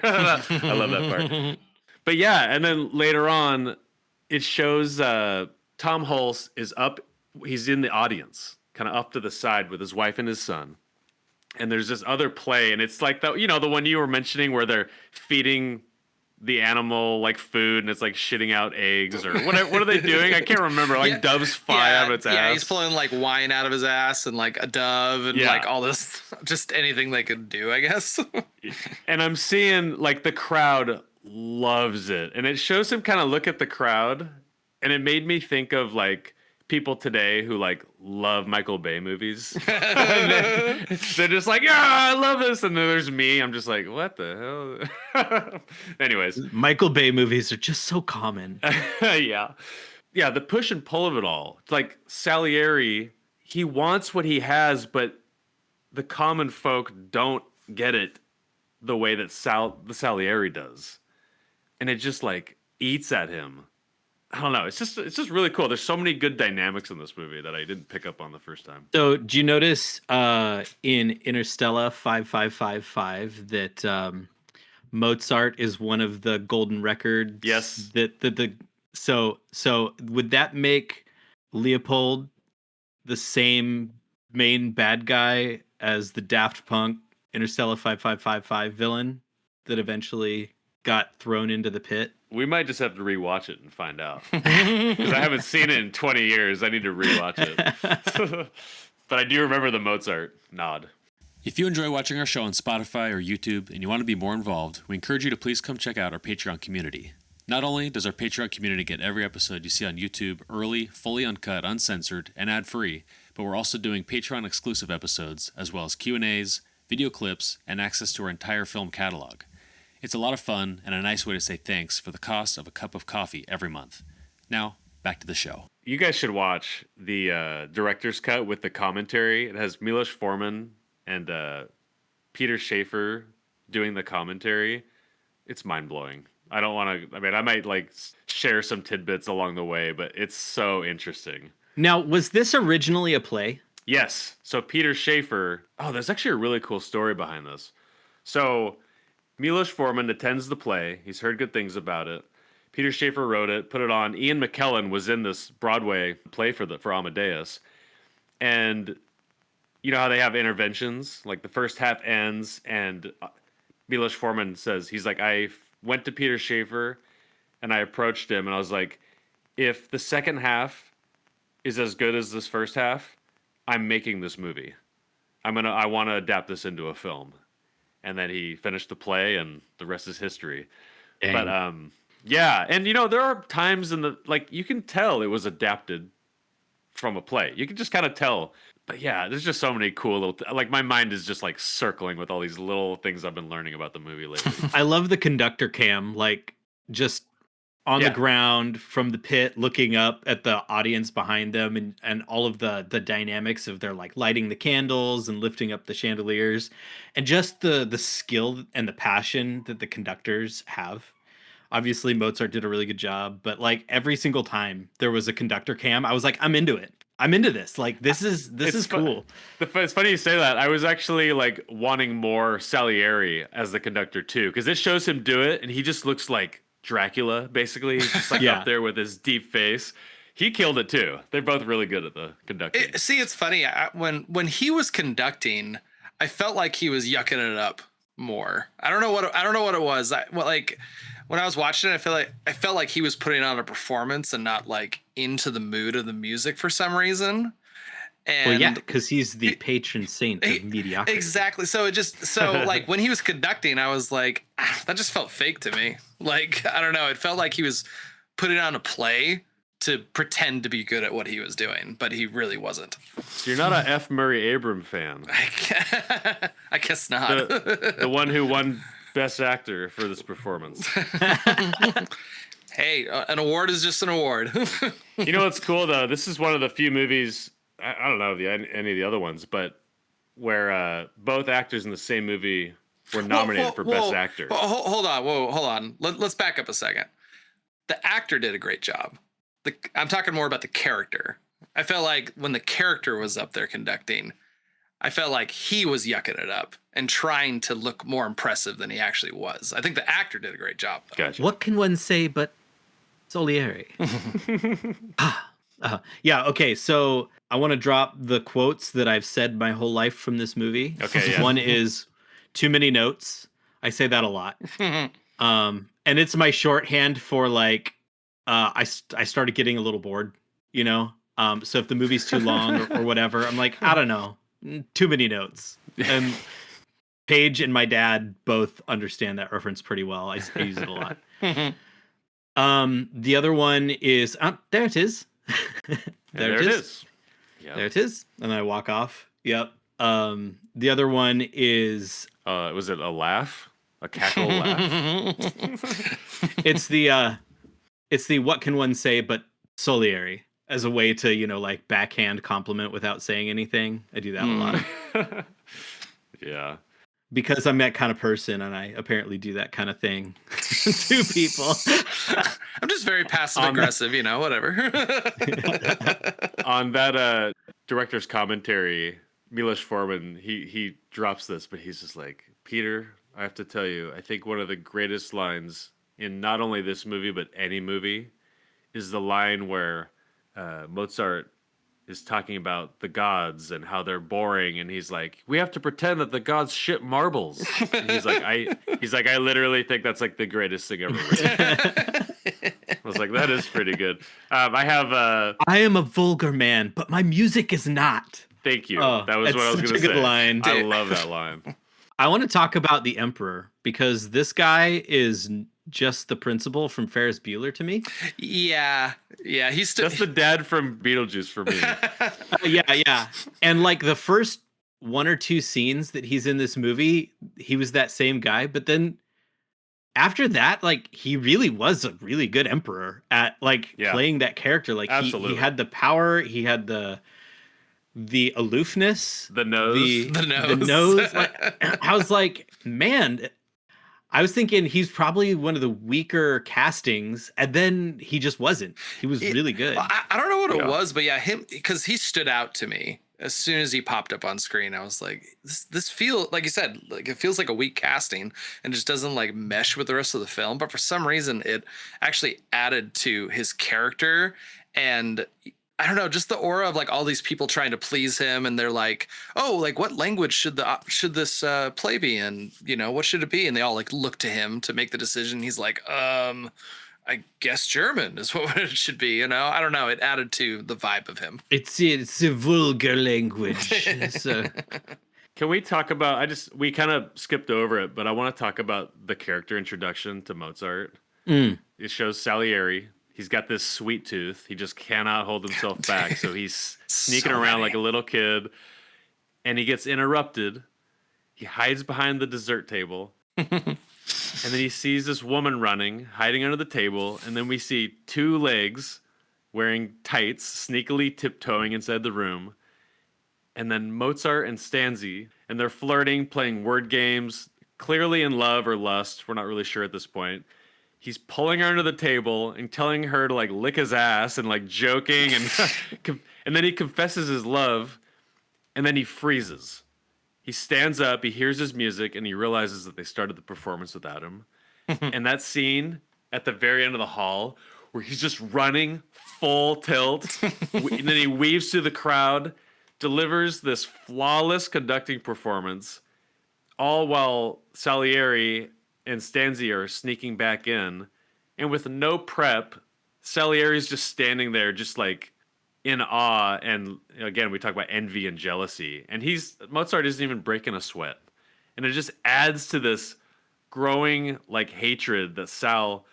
I love that part. But yeah, and then later on, it shows Tom Hulse is up, he's in the audience, kind of up to the side with his wife and his son. And there's this other play, and it's like the one you were mentioning where they're feeding the animal like food, and it's like shitting out eggs or whatever. What are they doing? I can't remember. Like doves fly out of its ass. Yeah, he's pulling like wine out of his ass, and like a dove, and Yeah. like all this, just anything they could do, I guess. And I'm seeing like the crowd loves it, and it shows him kind of look at the crowd, and it made me think of like people today who like love Michael Bay movies. they're just like, yeah, I love this, and then there's me. I'm just like, what the hell? Anyways, Michael Bay movies are just so common. yeah, the push and pull of it all. It's like Salieri, he wants what he has, but the common folk don't get it the way that the Salieri does, and it just like eats at him. I don't know. It's just really cool. There's so many good dynamics in this movie that I didn't pick up on the first time. So, do you notice in Interstellar 5555 that Mozart is one of the golden records. Yes. So would that make Leopold the same main bad guy as the Daft Punk Interstellar 5555 villain that eventually got thrown into the pit? We might just have to rewatch it and find out. Because I haven't seen it in 20 years. I need to rewatch it. But I do remember the Mozart nod. If you enjoy watching our show on Spotify or YouTube and you want to be more involved, we encourage you to please come check out our Patreon community. Not only does our Patreon community get every episode you see on YouTube early, fully uncut, uncensored, and ad-free, but we're also doing Patreon-exclusive episodes, as well as Q&As, video clips, and access to our entire film catalog. It's a lot of fun and a nice way to say thanks for the cost of a cup of coffee every month. Now, back to the show. You guys should watch the director's cut with the commentary. It has Milos Forman and Peter Schaefer doing the commentary. It's mind-blowing. I don't want to... I mean, I might, like, share some tidbits along the way, but it's so interesting. Now, was this originally a play? Yes. So Peter Schaefer... Oh, there's actually a really cool story behind this. So Milos Forman attends the play. He's heard good things about it. Peter Schaefer wrote it, put it on. Ian McKellen was in this Broadway play for Amadeus. And you know how they have interventions? Like, the first half ends, and Milos Forman says, he's like, I went to Peter Schaefer, and I approached him, and I was like, if the second half is as good as this first half, I'm making this movie. I want to adapt this into a film. And then he finished the play, and the rest is history. Dang. But yeah, and you know, there are times in the, like, you can tell it was adapted from a play. You can just kind of tell. But yeah, there's just so many cool little like, my mind is just like circling with all these little things I've been learning about the movie lately. I love the conductor cam, like, just on the ground from the pit, looking up at the audience behind them, and all of the dynamics of their, like, lighting the candles and lifting up the chandeliers, and just the skill and the passion that the conductors have. Obviously, Mozart did a really good job, but, like, every single time there was a conductor cam, I was like, I'm into it. I'm into this. Like, this is cool. It's funny you say that. I was actually, like, wanting more Salieri as the conductor too, because it shows him do it, and he just looks like Dracula, basically. He's just like up there with his deep face. He killed it too. They're both really good at the conducting. It's funny. When he was conducting, I felt like he was yucking it up more. I don't know what it was. When I was watching it, I felt like he was putting on a performance and not, like, into the mood of the music for some reason. And well, yeah, because he's the patron saint of mediocrity. Exactly. So like, when he was conducting, I was like, that just felt fake to me. Like, I don't know. It felt like he was putting on a play to pretend to be good at what he was doing, but he really wasn't. So you're not a F. Murray Abraham fan. I guess not. The one who won Best Actor for this performance. Hey, an award is just an award. You know what's cool, though? This is one of the few movies, I don't know any of the other ones, but where both actors in the same movie were nominated for Best Actor. Hold on. Let's back up a second. The actor did a great job. I'm talking more about the character. I felt like when the character was up there conducting, I felt like he was yucking it up and trying to look more impressive than he actually was. I think the actor did a great job, though. Gotcha. What can one say but Salieri? Yeah, okay, so I want to drop the quotes that I've said my whole life from this movie. Okay, yeah. One is too many notes. I say that a lot. And it's my shorthand for, like, I started getting a little bored, you know? So if the movie's too long or whatever, I'm like, I don't know. Too many notes. And Paige and my dad both understand that reference pretty well. I use it a lot. The other one is there it is. there it is. Yep. There it is. And I walk off. Yep. The other one is was it a laugh? A cackle laugh? it's the what can one say but Salieri, as a way to, you know, like, backhand compliment without saying anything. I do that a lot. Yeah. Because I'm that kind of person, and I apparently do that kind of thing to people. I'm just very passive aggressive, you know, whatever. On that director's commentary, Milos Forman, he drops this, but he's just like, Peter, I have to tell you, I think one of the greatest lines in not only this movie but any movie is the line where Mozart is talking about the gods and how they're boring, and he's like, "We have to pretend that the gods ship marbles." And I literally think that's like the greatest thing ever written. I was like, that is pretty good. I have. I am a vulgar man, but my music is not. Thank you. Oh, That was what I was that's going such to a say. good line. I love that line. I want to talk about the Emperor because this guy is just the principal from Ferris Bueller to me. Yeah, he's still That's the dad from Beetlejuice for me. Yeah. And like the first one or two scenes that he's in this movie, he was that same guy. But then after that, like he really was a really good emperor at like playing that character. Like he had the power, he had the aloofness, the nose. The nose. Like, I was like, man, I was thinking he's probably one of the weaker castings, and then he just wasn't. He was really good. I don't know what it was, but yeah, him, because he stood out to me as soon as he popped up on screen. I was like, this feels like you said, like it feels like a weak casting and just doesn't like mesh with the rest of the film. But for some reason, it actually added to his character, and I don't know, just the aura of like all these people trying to please him, and they're like, "Oh, like what language should this play be in? You know, what should it be?" And they all like look to him to make the decision. He's like, I guess German is what it should be." You know, I don't know. It added to the vibe of him. It's a vulgar language. So. Can we talk about? We kind of skipped over it, but I want to talk about the character introduction to Mozart. It shows Salieri. He's got this sweet tooth. He just cannot hold himself back. So he's sneaking around like a little kid, and he gets interrupted. He hides behind the dessert table. And then he sees this woman running, hiding under the table. And then we see two legs wearing tights, sneakily tiptoeing inside the room. And then Mozart and Stanzi, and they're flirting, playing word games, clearly in love or lust. We're not really sure at this point. He's pulling her under the table and telling her to like lick his ass and like joking, and then he confesses his love, and then he freezes. He stands up, he hears his music, and he realizes that they started the performance without him. And that scene at the very end of the hall where he's just running full tilt, and then he weaves through the crowd, delivers this flawless conducting performance, all while Salieri and Stanzi are sneaking back in, and with no prep, Salieri's just standing there, just like in awe. And again, we talk about envy and jealousy, and Mozart isn't even breaking a sweat, and it just adds to this growing like hatred that Sal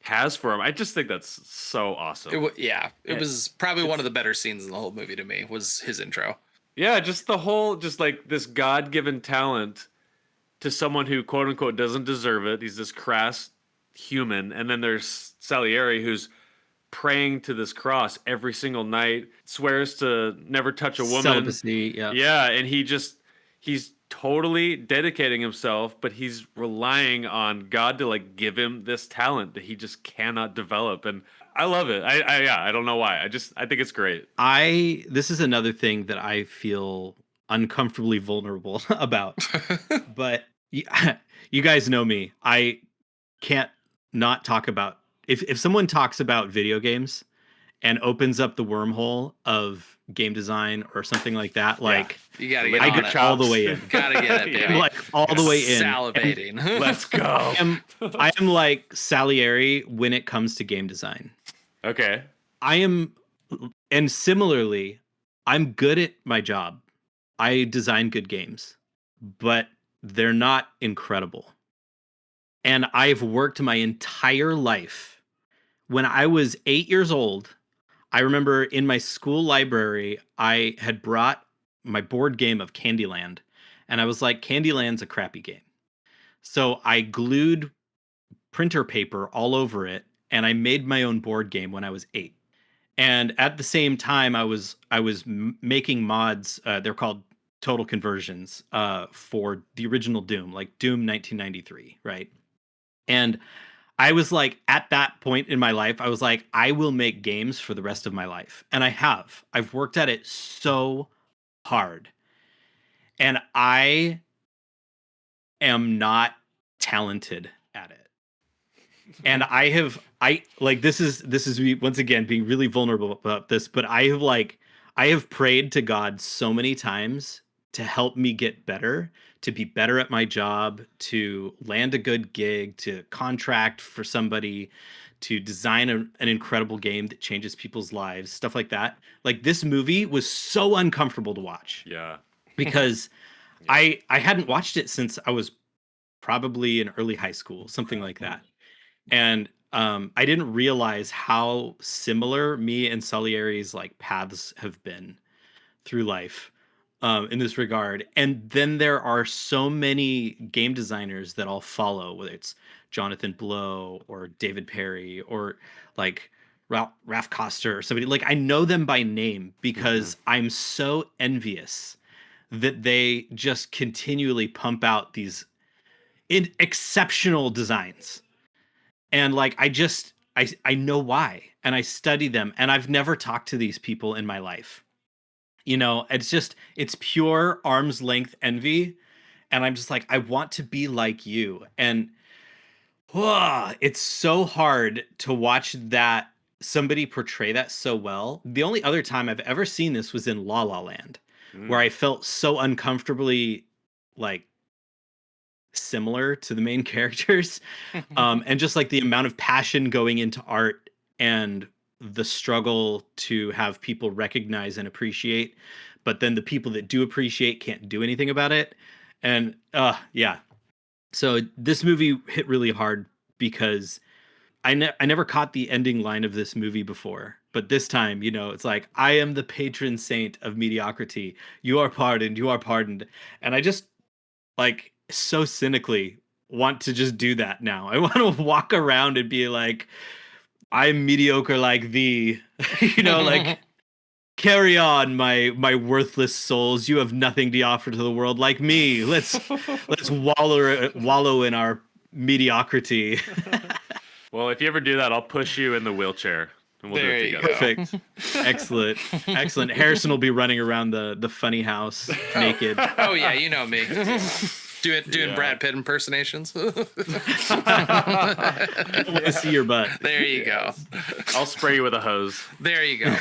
has for him. I just think that's so awesome. It was probably one of the better scenes in the whole movie to me. Was his intro. Yeah, just the whole, just like this God-given talent to someone who, quote unquote, doesn't deserve it. He's this crass human. And then there's Salieri, who's praying to this cross every single night, swears to never touch a woman. Celibacy, yeah. Yeah, and he's totally dedicating himself, but he's relying on God to like give him this talent that he just cannot develop. And I love it. I don't know why. I think it's great. This is another thing that I feel uncomfortably vulnerable about. But you guys know me. I can't not talk about if someone talks about video games and opens up the wormhole of game design or something like that, like you gotta get I on get it. all the way in. Gotta get it, baby. Like all the way in. Salivating. Let's go. I am like Salieri when it comes to game design. Okay. And similarly, I'm good at my job. I design good games, but they're not incredible. And I've worked my entire life. When I was 8 years old, I remember in my school library, I had brought my board game of Candyland, and I was like, Candyland's a crappy game. So I glued printer paper all over it, and I made my own board game when I was 8. And at the same time, I was making mods. They're called total conversions for the original Doom, like Doom 1993, right? And I was like, at that point in my life, I was like, I will make games for the rest of my life. And I have. I've worked at it so hard. And I am not talented at it. And I like, this is me once again being really vulnerable about this, but I have prayed to God so many times to help me get better, to be better at my job, to land a good gig, to contract for somebody, to design an incredible game that changes people's lives, stuff like that. Like, this movie was so uncomfortable to watch Yeah. because I hadn't watched it since I was probably in early high school, something like that. And I didn't realize how similar me and Salieri's like paths have been through life in this regard. And then there are so many game designers that I'll follow, whether it's Jonathan Blow or David Perry or like Ralph Koster or somebody. Like, I know them by name because I'm so envious that they just continually pump out these exceptional designs. And like, I know why, and I study them, and I've never talked to these people in my life. You know, it's pure arm's length envy. And I'm just like, I want to be like you. And it's so hard to watch that somebody portray that so well. The only other time I've ever seen this was in La La Land, where I felt so uncomfortably like similar to the main characters. And just like the amount of passion going into art and the struggle to have people recognize and appreciate, but then the people that do appreciate can't do anything about it. And yeah. So this movie hit really hard because I never caught the ending line of this movie before. But this time, you know, it's like, I am the patron saint of mediocrity. You are pardoned. You are pardoned. And I just, like, so cynically want to just do that now. I want to walk around and be like, I'm mediocre like thee. You know, like, carry on, my worthless souls. You have nothing to offer to the world like me. Let's wallow in our mediocrity. Well, if you ever do that, I'll push you in the wheelchair and we'll There do it you together. Perfect. Excellent. Harrison will be running around the funny house naked. Oh yeah, you know me. Doing Brad Pitt impersonations. I want to see your butt. There you go. I'll spray you with a hose. There you go.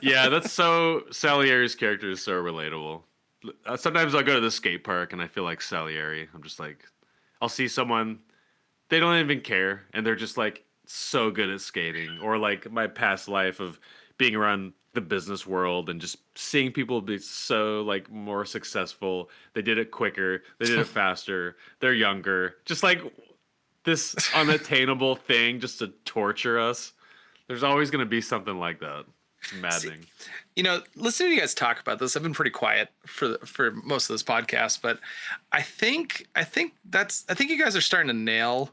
Yeah, that's so Salieri's character is so relatable. Sometimes I'll go to the skate park and I feel like Salieri. I'm just like, I'll see someone, they don't even care, and they're just like so good at skating. Or like my past life of being around the business world and just seeing people be so like more successful. They did it quicker, they did it faster, they're younger. Just like this unattainable thing just to torture us. There's always going to be something like that. It's maddening. You know, listening to you guys talk about this, I've been pretty quiet for most of this podcast, but I think you guys are starting to nail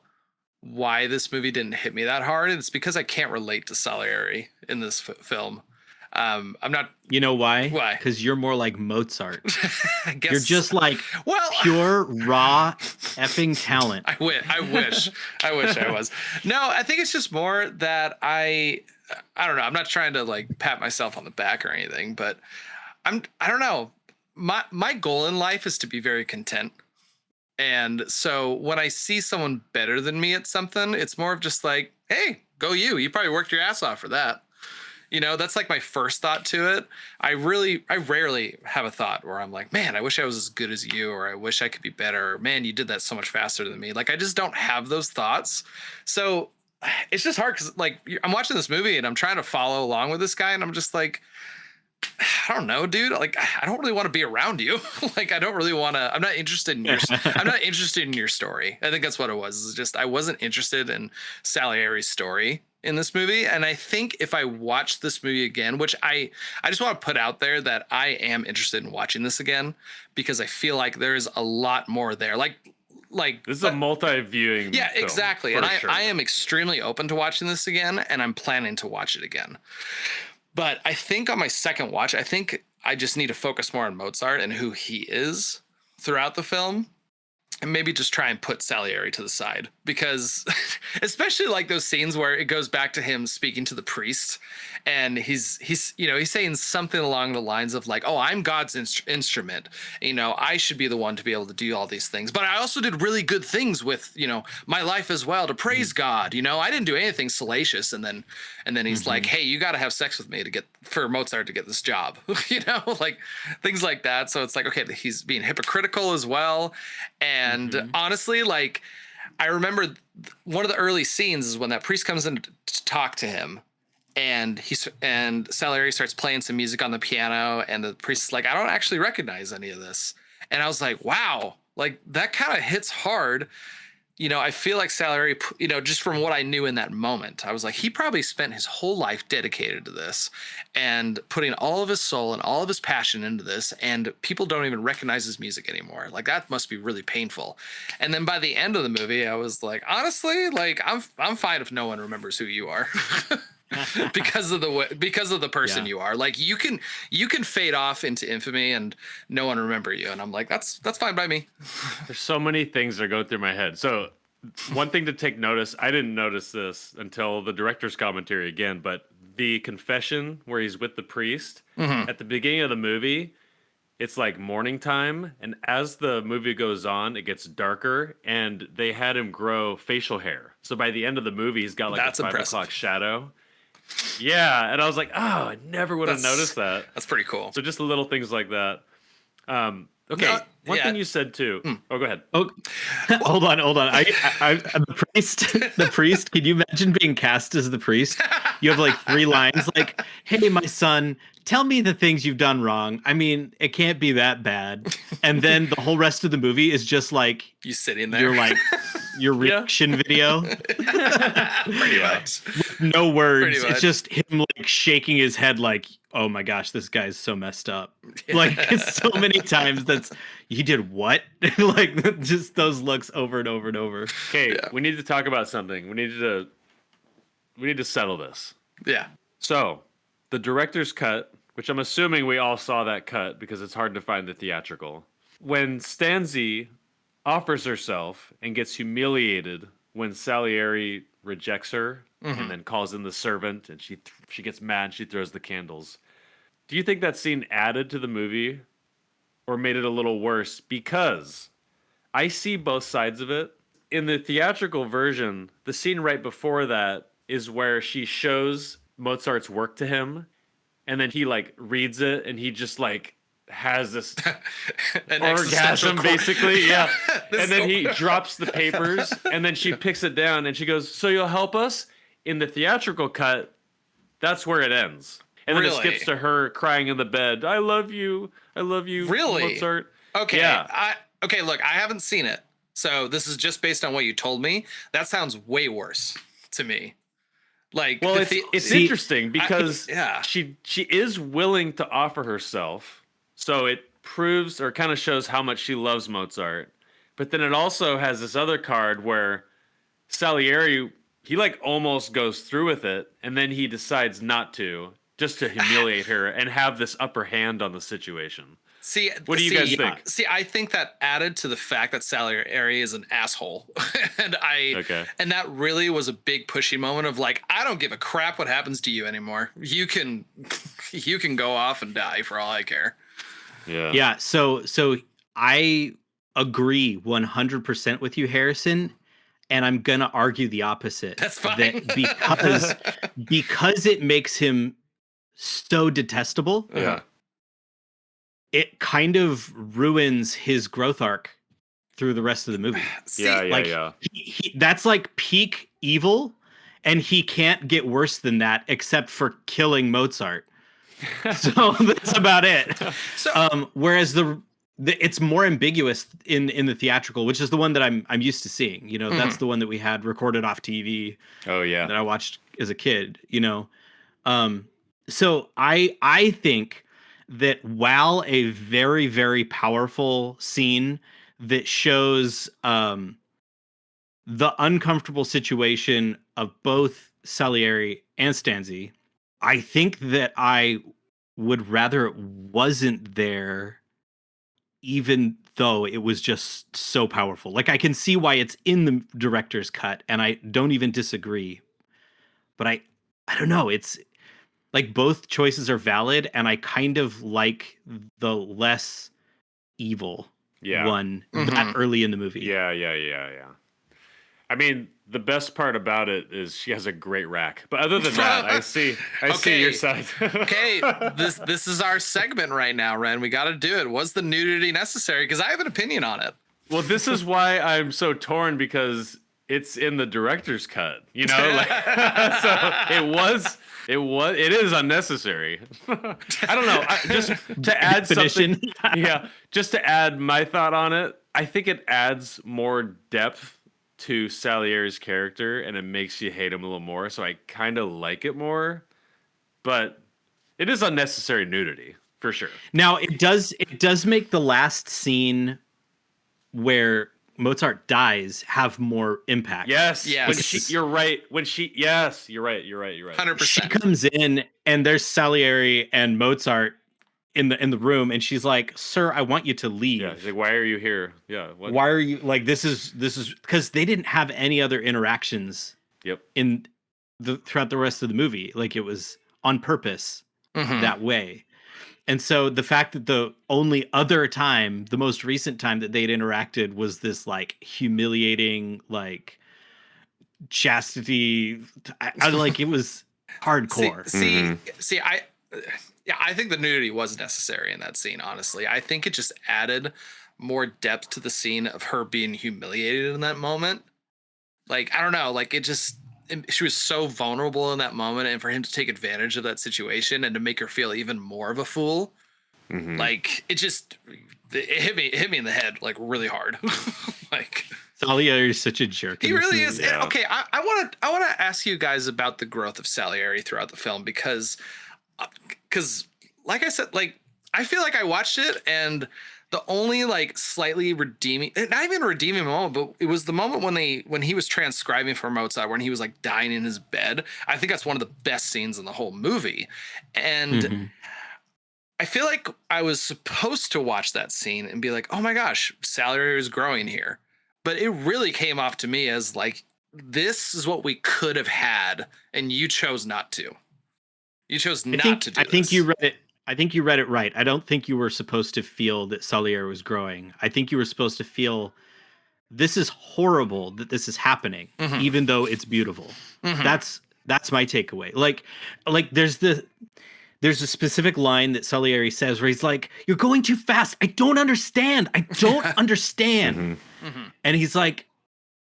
why this movie didn't hit me that hard. It's because I can't relate to Salieri in this film. I'm not. You know why? Why? Because you're more like Mozart. I guess You're just like pure raw effing talent. I wish I was. No, I think it's just more that I don't know. I'm not trying to like pat myself on the back or anything, but I don't know. My goal in life is to be very content. And so when I see someone better than me at something, it's more of just like, hey, go you. You probably worked your ass off for that. You know, that's like my first thought to it. I rarely have a thought where I'm like, man, I wish I was as good as you, or I wish I could be better, or man, you did that so much faster than me. Like, I just don't have those thoughts. So it's just hard because like I'm watching this movie and I'm trying to follow along with this guy, and I'm just like, I don't know, dude. Like, I don't really want to be around you. Like, I don't really want to. I'm not interested in your. I'm not interested in your story. I think that's what it was. It's just I wasn't interested in Salieri's story in this movie. And I think if I watch this movie again, which I just want to put out there that I am interested in watching this again because I feel like there's a lot more there. Like This is a multi-viewing. Yeah, film, exactly. And sure. I am extremely open to watching this again, and I'm planning to watch it again. But I think on my second watch, I think I just need to focus more on Mozart and who he is throughout the film. and maybe just try and put Salieri to the side, because especially like those scenes where it goes back to him speaking to the priest, and he's saying something along the lines of like, oh, I'm God's instrument, I should be the one to be able to do all these things, but I also did really good things with my life as well to praise God. I didn't do anything salacious. And then he's like, hey, you got to have sex with me for Mozart to get this job. Like things like that. So it's like, okay, he's being hypocritical as well. And honestly, like, I remember one of the early scenes is when that priest comes in to talk to him, and Salieri starts playing some music on the piano, and the priest is like, I don't actually recognize any of this. And I was like, wow, like that kind of hits hard. I feel like Salieri, just from what I knew in that moment, I was like, he probably spent his whole life dedicated to this and putting all of his soul and all of his passion into this, and people don't even recognize his music anymore. Like, that must be really painful. And then by the end of the movie, I was like, honestly, like, I'm fine if no one remembers who you are. because of the person you are. Like, you can fade off into infamy and no one remember you, and I'm like, that's fine by me. There's so many things that go through my head. So one thing to take notice, I didn't notice this until the director's commentary again, but the confession where he's with the priest at the beginning of the movie, it's like morning time, and as the movie goes on, it gets darker, and they had him grow facial hair. So by the end of the movie, he's got like That's a 5 impressive. o'clock shadow. Yeah, and I was like, oh, I never would have noticed that. That's pretty cool. So just little things like that. Okay, one thing you said too. Oh, go ahead. Oh, hold on. I the priest. Can you imagine being cast as the priest? You have like 3 lines, like, "Hey, my son, tell me the things you've done wrong. I mean, it can't be that bad." And then the whole rest of the movie is just like you sitting there. You're like your reaction video. Pretty much. With no words. It's just him like shaking his head like, oh my gosh, this guy's so messed up. Like, so many times you did what? Like, just those looks over and over and over. Okay, we need to talk about something. We need to settle this. Yeah. So, the director's cut, which I'm assuming we all saw that cut because it's hard to find the theatrical. When Stanzi offers herself and gets humiliated when Salieri rejects her and then calls in the servant, and she gets mad and she throws the candles. Do you think that scene added to the movie or made it a little worse? Because I see both sides of it. In the theatrical version, the scene right before that is where she shows Mozart's work to him, and then he like reads it, and he just like has this An orgasm basically. Yeah. And then he drops the papers, and then she picks it down and she goes, "So you'll help us?" In the theatrical cut, that's where it ends. And then it skips to her crying in the bed. I love you, really? Mozart. Okay. Yeah. Okay, look, I haven't seen it, so this is just based on what you told me. That sounds way worse to me. Like, well, it's interesting because she is willing to offer herself, so it proves or kind of shows how much she loves Mozart. But then it also has this other card where Salieri, he like almost goes through with it, and then he decides not to, just to humiliate her and have this upper hand on the situation. What do you guys think? See, I think that added to the fact that Salieri is an asshole. And that really was a big pushy moment of like, I don't give a crap what happens to you anymore. You can go off and die for all I care. Yeah. Yeah. So I agree 100% with you, Harrison. And I'm going to argue the opposite. That's fine. That because it makes him so detestable. Yeah. It kind of ruins his growth arc through the rest of the movie. That's like peak evil, and he can't get worse than that except for killing Mozart. So that's about it. Whereas it's more ambiguous in the theatrical, which is the one that I'm used to seeing. You know, that's the one that we had recorded off TV. Oh yeah, that I watched as a kid. You know, so I think that while a very, very powerful scene that shows the uncomfortable situation of both Salieri and Stanzi, I think that I would rather it wasn't there even though it was just so powerful. Like, I can see why it's in the director's cut, and I don't even disagree. But I don't know. It's like both choices are valid, and I kind of like the less evil one that early in the movie. Yeah. I mean, the best part about it is she has a great rack. But other than that, I see your side. Okay, this is our segment right now, Ren. We got to do it. Was the nudity necessary? Because I have an opinion on it. Well, this is why I'm so torn, because it's in the director's cut. You know, like, so it is unnecessary. I don't know. Just to add something, just to add my thought on it, I think it adds more depth to Salieri's character, and it makes you hate him a little more. So I kind of like it more, but it is unnecessary nudity for sure. Now it does make the last scene where Mozart dies have more impact. Yes. You're right. 100%. She comes in and there's Salieri and Mozart in the room, and she's like, "Sir, I want you to leave." Yeah, she's like, "Why are you here?" Yeah. What? Why are you like this is because they didn't have any other interactions. Yep. Throughout the rest of the movie, like it was on purpose that way. And so the fact that the only other time, the most recent time that they'd interacted was this like humiliating, like chastity. I like it was hardcore. I think the nudity was necessary in that scene, honestly. I think it just added more depth to the scene of her being humiliated in that moment. Like, I don't know, like she was so vulnerable in that moment, and for him to take advantage of that situation and to make her feel even more of a fool, like it hit me in the head like really hard. Like Salieri is such a jerk. He really is. Yeah. Okay, I want to ask you guys about the growth of Salieri throughout the film because like I said, like I feel like I watched it and the only like slightly redeeming, not even a redeeming moment, but it was the moment when he was transcribing for Mozart, when he was like dying in his bed. I think that's one of the best scenes in the whole movie. And I feel like I was supposed to watch that scene and be like, oh my gosh, Salieri is growing here. But it really came off to me as like, this is what we could have had, and you chose not to. You chose not to do this. I think you read it right. I don't think you were supposed to feel that Salieri was growing. I think you were supposed to feel this is horrible that this is happening, even though it's beautiful. That's my takeaway. Like there's a specific line that Salieri says where he's like, "You're going too fast. I don't understand. I don't understand." And he's like,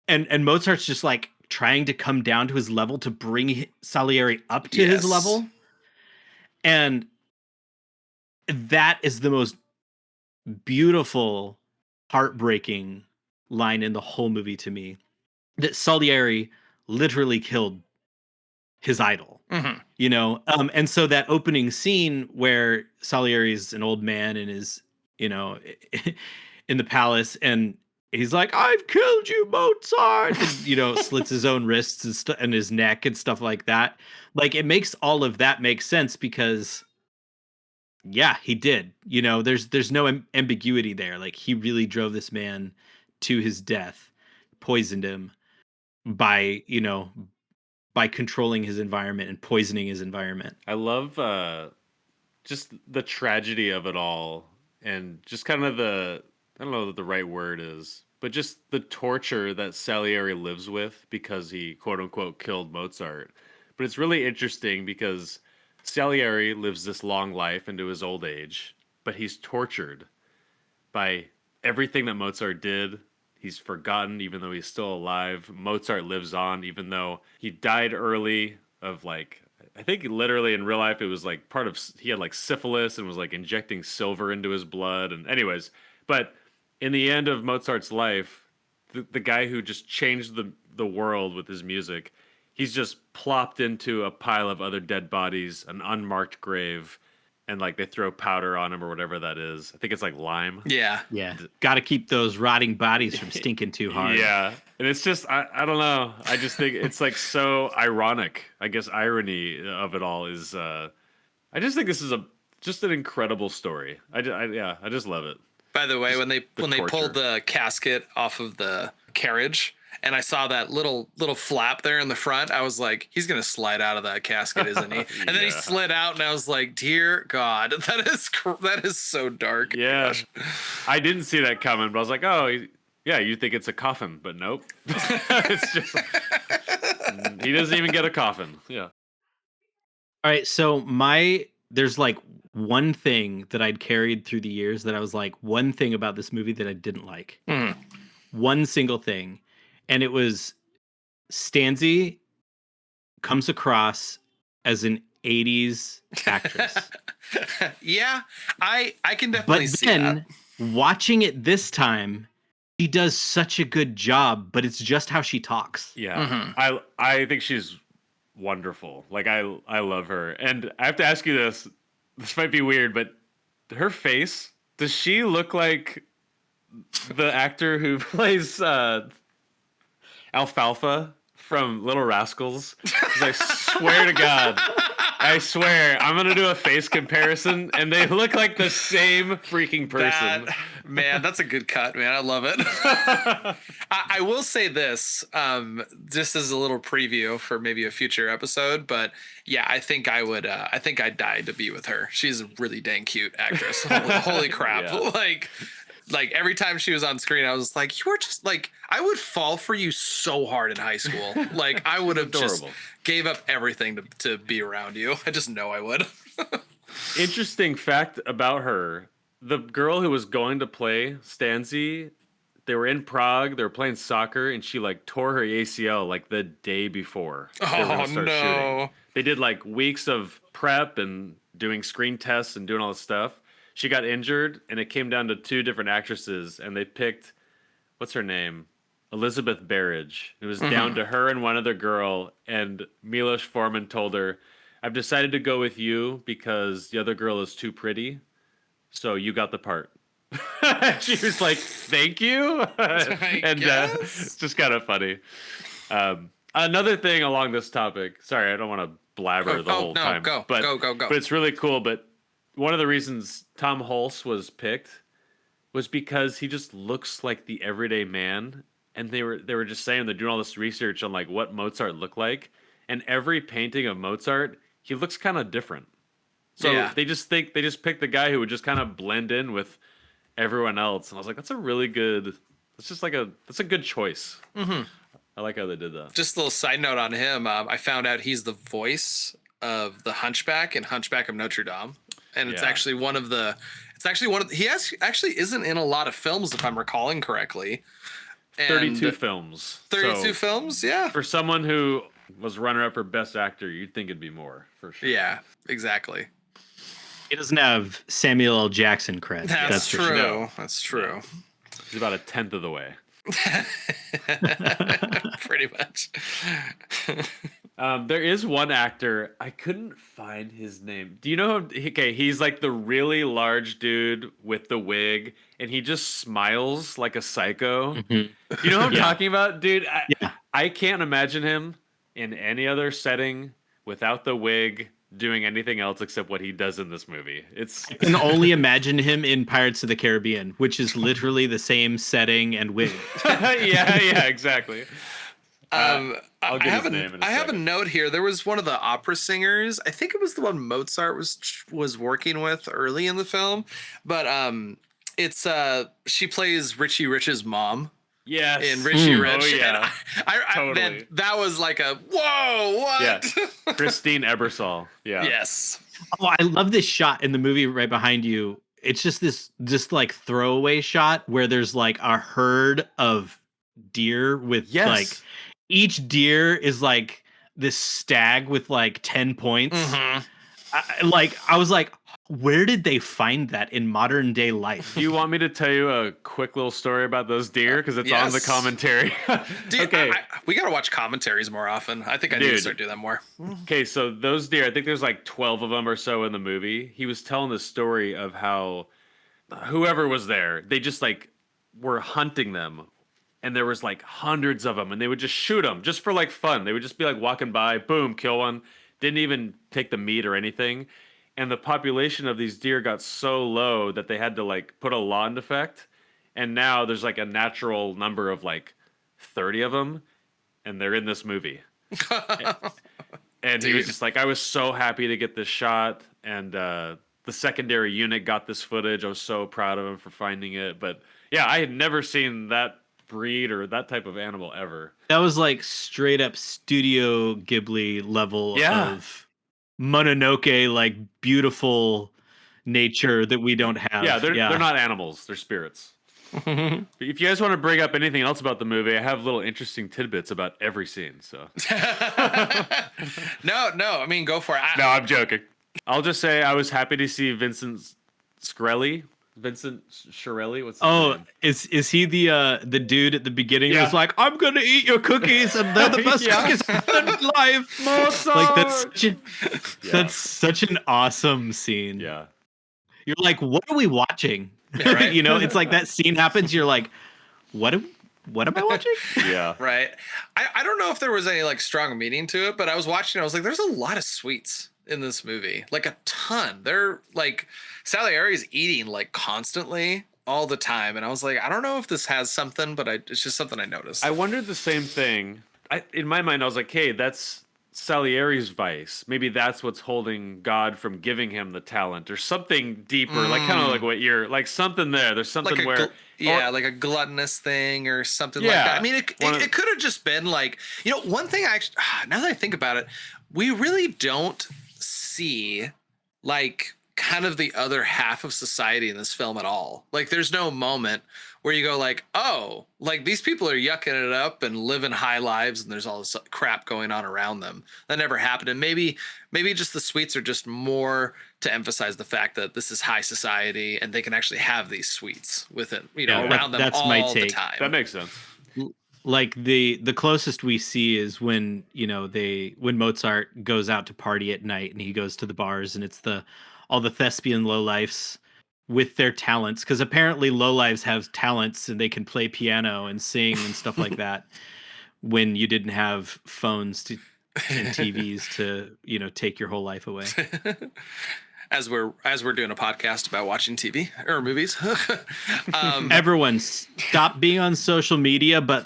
and Mozart's just like trying to come down to his level to bring Salieri up to his level. And that is the most beautiful, heartbreaking line in the whole movie to me. That Salieri literally killed his idol, you know? And so that opening scene where Salieri's an old man and is, you know, in the palace, and he's like, "I've killed you, Mozart," and, you know, slits his own wrists and his neck and stuff like that. Like, it makes all of that make sense because, yeah, he did. You know, there's no ambiguity there. Like, he really drove this man to his death, poisoned him by controlling his environment and poisoning his environment. I love just the tragedy of it all, and just kind of I don't know what the right word is, but just the torture that Salieri lives with because he quote unquote killed Mozart. But it's really interesting because Salieri lives this long life into his old age, but he's tortured by everything that Mozart did. He's forgotten, even though he's still alive. Mozart lives on, even though he died early of like, I think literally in real life, it was like he had like syphilis and was like injecting silver into his blood. And anyways, but in the end of Mozart's life, the guy who just changed the world with his music, he's just plopped into a pile of other dead bodies, an unmarked grave, and like they throw powder on him or whatever that is. I think it's like lime. Yeah. Got to keep those rotting bodies from stinking too hard. Yeah. And it's just, I don't know. I just think it's like so ironic. I guess irony of it all is, I just think this is just an incredible story. I just love it. By the way, when they torture. pulled the casket off of the carriage, and I saw that little flap there in the front, I was like, he's gonna slide out of that casket, isn't he? And then he Yeah. slid out, and I was like, dear God, that is so dark. Yeah, Gosh. I didn't see that coming, but I was like, oh, yeah, you think it's a coffin, but nope. It's just he doesn't even get a coffin. Yeah. All right, so there's like one thing that I'd carried through the years that I was like, one thing about this movie that I didn't like. Mhm. One single thing. And it was Stanzi comes across as an 80s actress. Yeah, I can But definitely see that. then watching it this time, she does such a good job, but it's just how she talks. Yeah. I think she's wonderful. Like I love her. And I have to ask you this. This might be weird, but her face, does she look like the actor who plays Alfalfa from Little Rascals? 'Cause I swear to God, I swear, I'm gonna do a face comparison, and they look like the same freaking person. Man, that's a good cut, man. I love it. I will say this, just as a little preview for maybe a future episode, but yeah, I think I would. I think I'd die to be with her. She's a really dang cute actress. Holy crap! Yeah. Like every time she was on screen, I was like, you were just like, I would fall for you so hard in high school. Like I would have just Adorable. gave up everything to be around you. I just know I would. Interesting fact about her: the girl who was going to play Stanzi, they were in Prague. They were playing soccer, and she like tore her ACL like the day before. They were gonna Oh start no. shooting. They did like weeks of prep and doing screen tests and doing all this stuff. She got injured, and it came down to two different actresses, and they picked, what's her name? Elizabeth Barrage. It was down to her and one other girl, and Milos Forman told her, I've decided to go with you because the other girl is too pretty, so you got the part. She was like, thank you. And guess. it's just kind of funny. Another thing along this topic, sorry, I don't want to blabber the whole time. Go. But But it's really cool, but one of the reasons Tom Hulse was picked was because he just looks like the everyday man, and they were just saying they're doing all this research on like what Mozart looked like, and every painting of Mozart, he looks kind of different. So Yeah. they just picked the guy who would just kind of blend in with everyone else, and I was like, that's a really good. That's a good choice. Mm-hmm. I like how they did that. just a little side note on him. I found out he's the voice of the Hunchback in Hunchback of Notre Dame, and it's Yeah. actually one of the. It's actually one of. He actually isn't in a lot of films, if I'm recalling correctly. And 32 films. 32 So films, yeah. for someone who was runner-up for Best Actor, you'd think it'd be more, for sure. Yeah, exactly. It doesn't have Samuel L. Jackson cred. That's for true. sure. No. That's true. He's about a tenth of the way. Pretty much. There is one actor, I couldn't find his name. Do you know him? Okay, he's like the really large dude with the wig, and he just smiles like a psycho. Mhm. You know who I'm Yeah. talking about? Dude, Yeah. I can't imagine him in any other setting without the wig doing anything else except what he does in this movie. It's I can only imagine him in Pirates of the Caribbean, which is literally the same setting and wig. yeah, exactly. I'll I get have his name in a I have a second. note here. There was one of the opera singers. I think it was the one Mozart was working with early in the film, but it's she plays Richie Rich's mom Yes. in Richie Mm. Rich. Oh, yeah. And I Totally. that was like a whoa, what? Yeah. Christine Ebersol. Yeah. Yes. Oh, I love this shot in the movie right behind you. It's just like throwaway shot where there's like a herd of deer with Yes. like each deer is like this stag with like 10 points. Mhm. I was like, where did they find that in modern day life? Do you want me to tell you a quick little story about those deer? Because it's on the Yes. commentary. Dude, Okay. we gotta watch commentaries more often. I think I need to Dude. start doing that more. Okay, so those deer, I think there's like 12 of them or so in the movie. He was telling the story of how whoever was there, they just like were hunting them. And there was like hundreds of them, and they would just shoot them just for like fun. They would just be like walking by, boom, kill one. Didn't even take the meat or anything. and the population of these deer got so low that they had to like put a law into effect, and now there's like a natural number of like 30 of them, and they're in this movie. And he was just like, I was so happy to get this shot, and the secondary unit got this footage. I was so proud of him for finding it. But yeah, I had never seen that breed or that type of animal ever. That was like straight up Studio Ghibli level of Mononoke, like beautiful nature that we don't have. Yeah, they're not animals; they're spirits. If you guys want to bring up anything else about the movie, I have little interesting tidbits about every scene. So no, I mean, go for it. No, I'm joking. I'll just say I was happy to see Vincent Shirelli. What's his name? Is he the dude at the beginning who's like, I'm gonna eat your cookies and they're the best cookies in life. Mozart! Like that's such an awesome scene. Yeah. You're like, what are we watching? Yeah, right. You know, it's like that scene happens. You're like, what am I watching? Yeah. Right. I don't know if there was any like strong meaning to it, but I was watching. I was like, there's a lot of sweets in this movie, like a ton. They're like Salieri's eating like constantly all the time, and I was like, I don't know if this has something, but it's just something I noticed. I wondered the same thing. In my mind, I was like, hey, that's Salieri's vice. Maybe that's what's holding God from giving him the talent, or something deeper, like kind of like what you're like, something there. There's something like where, like a gluttonous thing or something like that. I mean, it could have just been like, you know, one thing now that I think about it, we really don't see like kind of the other half of society in this film at all. Like, there's no moment where you go like, oh, like these people are yucking it up and living high lives and there's all this crap going on around them. That never happened. And maybe just the sweets are just more to emphasize the fact that this is high society and they can actually have these sweets with it, you know, around them all the time. That makes sense. Like the closest we see is when, you know, when Mozart goes out to party at night and he goes to the bars and it's all the thespian lowlifes with their talents, because apparently lowlives have talents and they can play piano and sing and stuff like that when you didn't have phones and TVs to, you know, take your whole life away. As we're doing a podcast about watching TV or movies. Everyone stop being on social media, but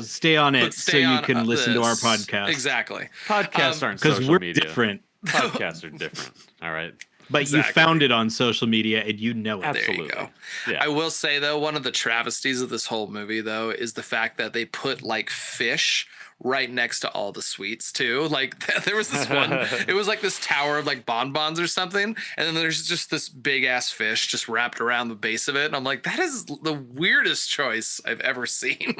stay on it so you can listen to our podcast. Exactly. Podcasts aren't social we're media. Different. Podcasts are different. All right. But you found it on social media and you know it. Absolutely. There you go. Yeah. I will say, though, one of the travesties of this whole movie, though, is the fact that they put like fish right next to all the sweets too. Like there was this one, it was like this tower of like bonbons or something, and then there's just this big ass fish just wrapped around the base of it, and I'm like, that is the weirdest choice I've ever seen.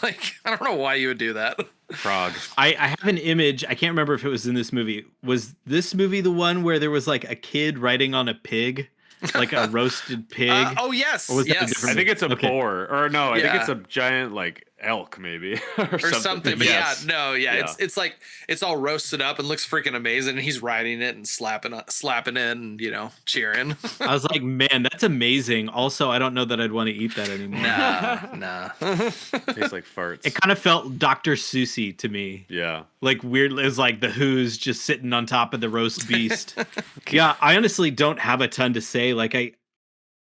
Like, I don't know why you would do that. Frog. I have an image. I can't remember if it was in this movie. Was this movie the one where there was like a kid riding on a pig? Like a roasted pig? Oh, yes. Or was that a Yes. different I think it's a Okay. boar, or no, I think Yeah. it's a giant like elk maybe Or something. But Yes. yeah. It's like it's all roasted up and looks freaking amazing, and he's riding it and slapping it and, you know, cheering. I was like, man, that's amazing. Also, I don't know that I'd want to eat that anymore. Nah. Tastes like farts. It kind of felt Dr. Seussy to me. Yeah. Like weird. It was like the Who's just sitting on top of the roast beast. Yeah, I honestly don't have a ton to say. Like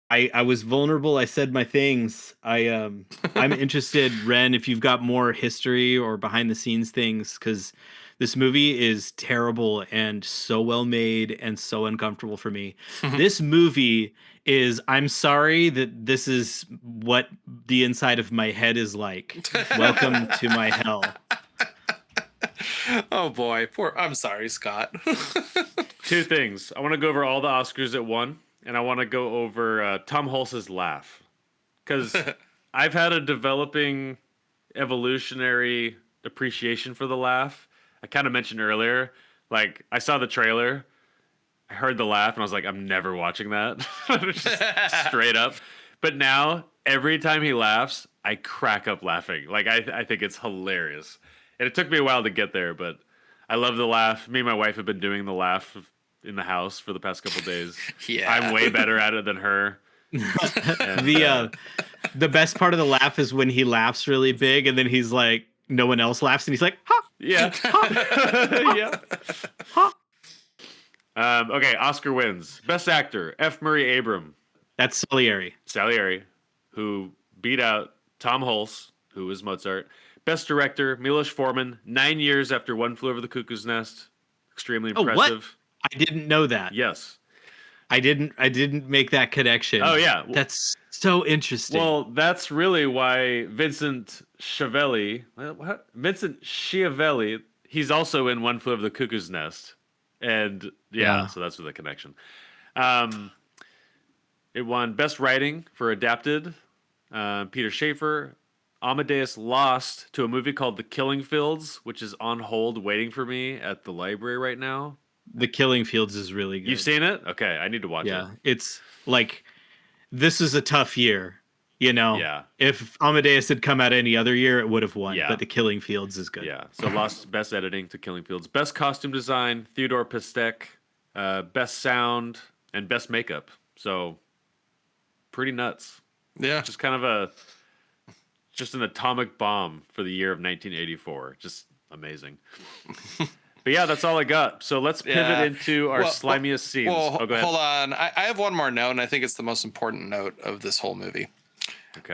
I was vulnerable. I said my things. I'm interested, Ren, if you've got more history or behind the scenes things, because this movie is terrible and so well made and so uncomfortable for me. This movie is, I'm sorry that this is what the inside of my head is like. Welcome to my hell. Oh boy. I'm sorry, Scott. Two things. I want to go over all the Oscars at one, and I want to go over Tom Hulce's laugh, because I've had a developing evolutionary appreciation for the laugh. I kind of mentioned earlier, like I saw the trailer, I heard the laugh, and I was like, I'm never watching that. Just straight up. But now, every time he laughs, I crack up laughing. Like I think it's hilarious. And it took me a while to get there, but I love the laugh. Me and my wife have been doing the laugh in the house for the past couple of days. Yeah. I'm way better at it than her. And, The best part of the laugh is when he laughs really big and then he's like, no one else laughs and he's like, ha! yeah. Ha! Yeah. Ha! Okay, Oscar wins. Best Actor, F. Murray Abraham. That's Salieri. Who beat out Tom Hulce, who was Mozart. Best Director, Milos Forman, 9 years after One Flew Over the Cuckoo's Nest. Extremely impressive. I didn't know that. Yes. I didn't make that connection. Oh, yeah. That's so interesting. Well, that's really why Vincent Schiavelli, he's also in One Flew Over the Cuckoo's Nest. And yeah, so that's with the connection. It won Best Writing for Adapted. Peter Schaefer. Amadeus lost to a movie called The Killing Fields, which is on hold waiting for me at the library right now. The Killing Fields is really good. You've seen it? Okay, I need to watch it. Yeah, it's like, this is a tough year, you know? Yeah. If Amadeus had come out any other year, it would have won, Yeah. but The Killing Fields is good. Yeah, so lost Best Editing to Killing Fields. Best Costume Design, Theodore Pistek. Best Sound, and Best Makeup. So, pretty nuts. Yeah. Just kind of just an atomic bomb for the year of 1984. Just amazing. But yeah, that's all I got. So let's pivot into our slimiest scenes. Well, go ahead. Hold on. I have one more note, and I think it's the most important note of this whole movie. Okay.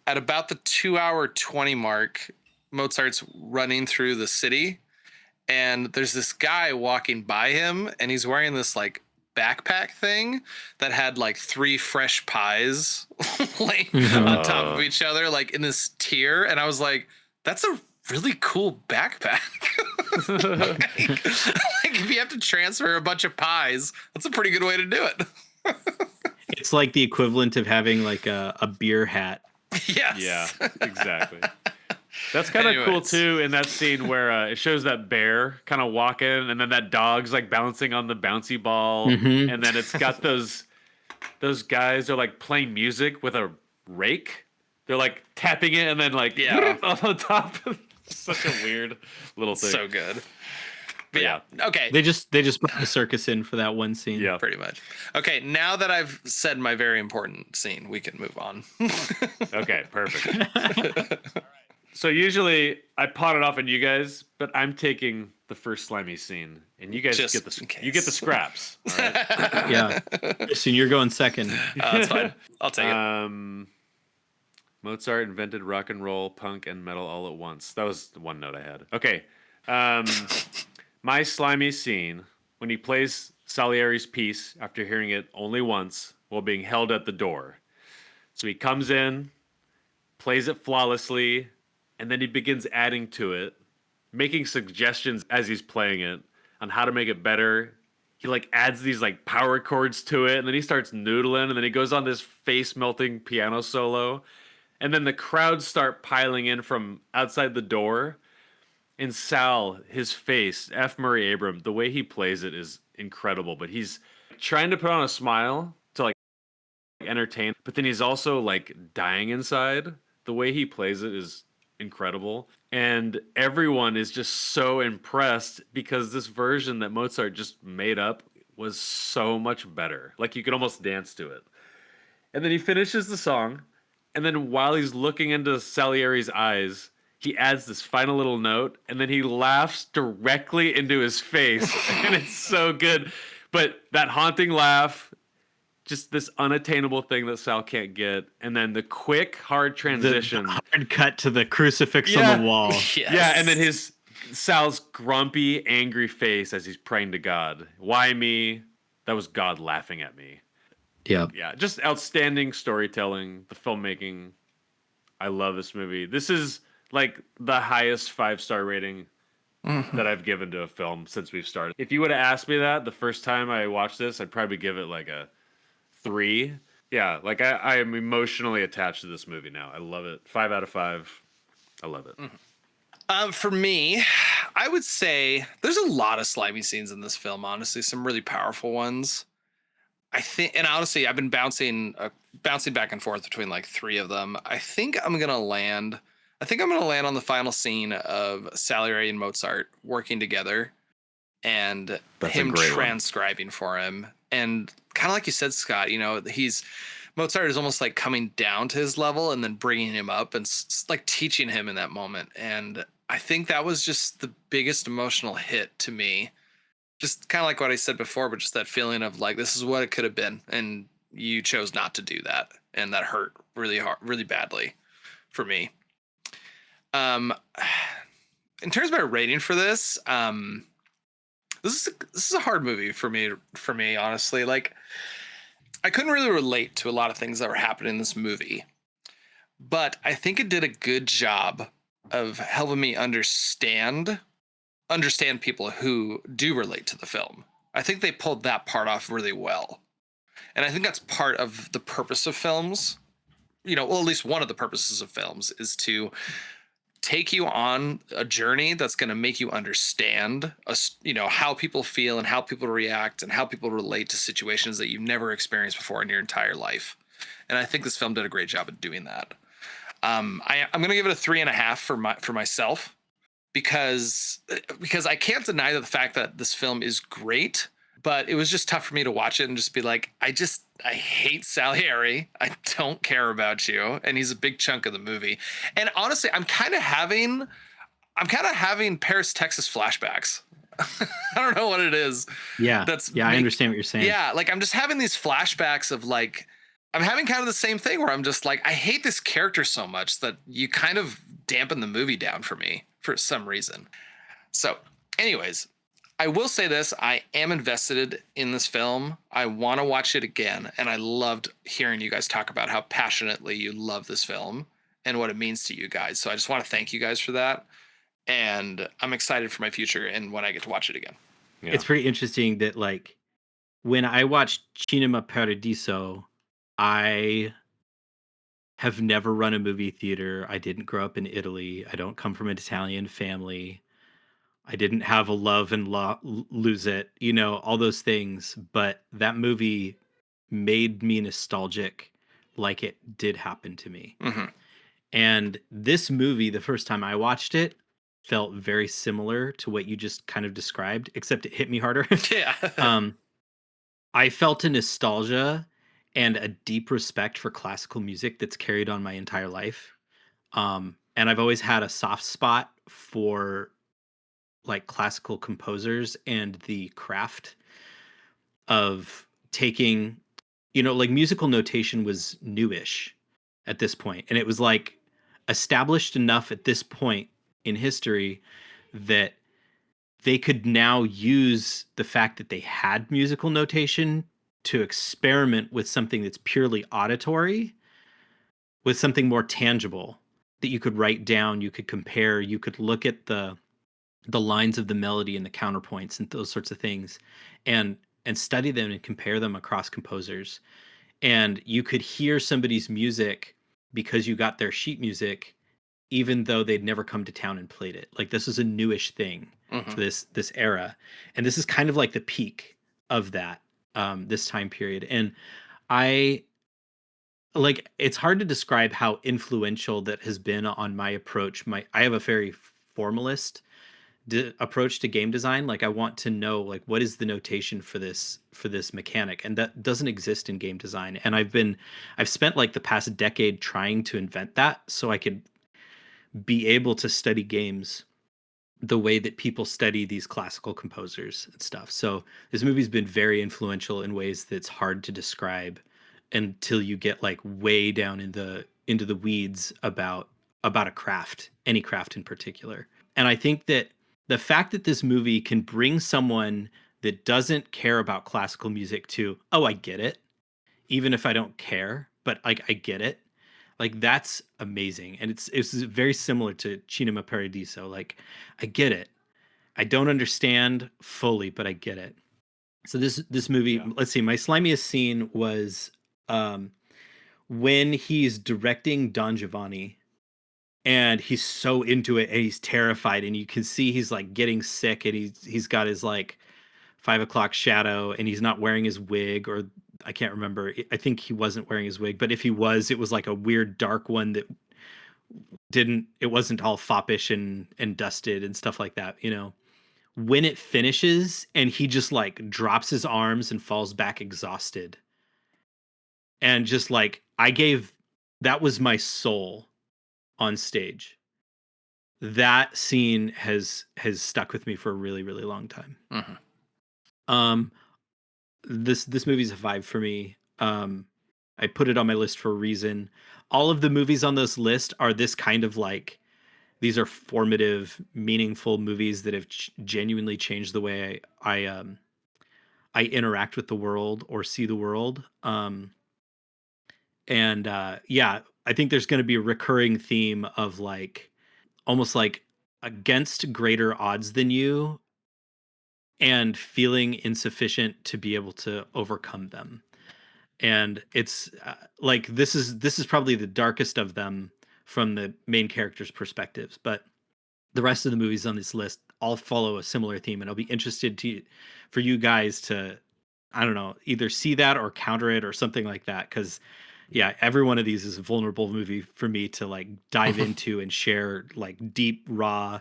At about the 2-hour 20 mark, Mozart's running through the city, and there's this guy walking by him, and he's wearing this like backpack thing that had like 3 fresh pies laying on top of each other, like in this tier. And I was like, that's a really cool backpack. like if you have to transfer a bunch of pies, that's a pretty good way to do it. It's like the equivalent of having like a beer hat. Yes. Yeah, exactly. That's kind of cool too in that scene where it shows that bear kind of walking, and then that dog's like bouncing on the bouncy ball, and then it's got those guys are like playing music with a rake. They're like tapping it and then like on the top. Such a weird little thing. So good. But yeah. Okay. They just put the circus in for that one scene. Yeah. Pretty much. Okay. Now that I've said my very important scene, we can move on. Okay. Perfect. So usually I pot it off on you guys, but I'm taking the first slimy scene, and you guys get the scraps. All right? Yeah. Soon you're going second. That's fine. I'll take it. Mozart invented rock and roll, punk, and metal all at once. That was the one note I had. Okay. My slimy scene, when he plays Salieri's piece after hearing it only once while being held at the door. So he comes in, plays it flawlessly, and then he begins adding to it, making suggestions as he's playing it on how to make it better. He like adds these like power chords to it, and then he starts noodling, and then he goes on this face-melting piano solo. And then the crowds start piling in from outside the door. And Sal, his face, F. Murray Abraham, the way he plays it is incredible. But he's trying to put on a smile to like entertain. But then he's also like dying inside. The way he plays it is incredible. And everyone is just so impressed because this version that Mozart just made up was so much better. Like you could almost dance to it. And then he finishes the song. And then while he's looking into Salieri's eyes, he adds this final little note, and then he laughs directly into his face. And it's so good. But that haunting laugh, just this unattainable thing that Sal can't get. And then the quick, hard transition. The hard cut to the crucifix on the wall. Yes. Yeah, and then Sal's grumpy, angry face as he's praying to God. Why me? That was God laughing at me. Yeah. Yeah, just outstanding storytelling, the filmmaking. I love this movie. This is like the highest 5-star rating that I've given to a film since we've started. If you would have asked me that the first time I watched this, I'd probably give it like a 3. Yeah, like I am emotionally attached to this movie now. I love it. 5 out of 5. I love it. For me, I would say there's a lot of slimy scenes in this film, honestly, some really powerful ones. I think, and honestly, I've been bouncing back and forth between like 3 of them. I think I'm gonna land on the final scene of Salieri and Mozart working together, and him transcribing for him. And kind of like you said, Scott, you know, Mozart is almost like coming down to his level and then bringing him up and like teaching him in that moment. And I think that was just the biggest emotional hit to me. just kind of like what I said before, but just that feeling of like, this is what it could have been. And you chose not to do that. And that hurt really hard, really badly for me. In terms of my rating for this, this is a hard movie for me, honestly. Like, I couldn't really relate to a lot of things that were happening in this movie, but I think it did a good job of helping me understand people who do relate to the film. I think they pulled that part off really well. And I think that's part of the purpose of films. Well, at least one of the purposes of films is to take you on a journey that's going to make you understand, how people feel and how people react and how people relate to situations that you've never experienced before in your entire life. And I think this film did a great job at doing that. I'm going to give it a 3.5 for myself because I can't deny the fact that this film is great, but it was just tough for me to watch it and just be like, I hate Salieri. I don't care about you. And he's a big chunk of the movie. And honestly, I'm kind of having Paris, Texas flashbacks. I don't know what it is. Yeah. I understand what you're saying. Yeah. Like, I'm just having these flashbacks of like, I'm having kind of the same thing where I'm just like, I hate this character so much that you kind of dampen the movie down for me for some reason. So anyways, I will say this. I am invested in this film. I want to watch it again. And I loved hearing you guys talk about how passionately you love this film and what it means to you guys. So I just want to thank you guys for that. And I'm excited for my future and when I get to watch it again. Yeah. It's pretty interesting that, like, when I watched Cinema Paradiso, I have never run a movie theater. I didn't grow up in Italy. I don't come from an Italian family. I didn't have a love and lose it, all those things. But that movie made me nostalgic like it did happen to me. Mm-hmm. And this movie, the first time I watched it, felt very similar to what you just kind of described, except it hit me harder. Yeah. I felt a nostalgia and a deep respect for classical music that's carried on my entire life. And I've always had a soft spot for like classical composers and the craft of taking, like musical notation was newish at this point. And it was like established enough at this point in history that they could now use the fact that they had musical notation to experiment with something that's purely auditory with something more tangible that you could write down, you could compare, you could look at the lines of the melody and the counterpoints and those sorts of things and study them and compare them across composers. And you could hear somebody's music because you got their sheet music, even though they'd never come to town and played it. Like, this is a newish thing for this era. And this is kind of like the peak of that, this time period. And it's hard to describe how influential that has been on my approach. I have a very formalist approach to game design. Like, I want to know, like, what is the notation for this mechanic, and that doesn't exist in game design. And I've spent like the past decade trying to invent that so I could be able to study games the way that people study these classical composers and stuff. So this movie's been very influential in ways that's hard to describe until you get like way down into the weeds about a craft, any craft in particular. And I think that the fact that this movie can bring someone that doesn't care about classical music to, oh, I get it, even if I don't care, but like I get it. Like, that's amazing. And it's very similar to Cinema Paradiso. Like, I get it. I don't understand fully, but I get it. So this movie, let's see, my slimiest scene was when he's directing Don Giovanni and he's so into it and he's terrified and you can see he's like getting sick and he's got his like 5 o'clock shadow and he's not wearing his wig, or I can't remember. I think he wasn't wearing his wig, but if he was, it was like a weird dark one that it wasn't all foppish and dusted and stuff like that, When it finishes and he just like drops his arms and falls back exhausted. And just like, that was my soul on stage. That scene has stuck with me for a really, really long time. Mm-hmm. This movie's a 5 for me. I put it on my list for a reason. All of the movies on this list are this kind of like, these are formative, meaningful movies that have genuinely changed the way I interact with the world or see the world. Yeah, I think there's going to be a recurring theme of like almost like against greater odds than you and feeling insufficient to be able to overcome them. And it's like this is probably the darkest of them from the main character's perspectives, but the rest of the movies on this list all follow a similar theme, and I'll be interested for you guys to, I don't know, either see that or counter it or something like that, because yeah, every one of these is a vulnerable movie for me to like dive into and share like deep raw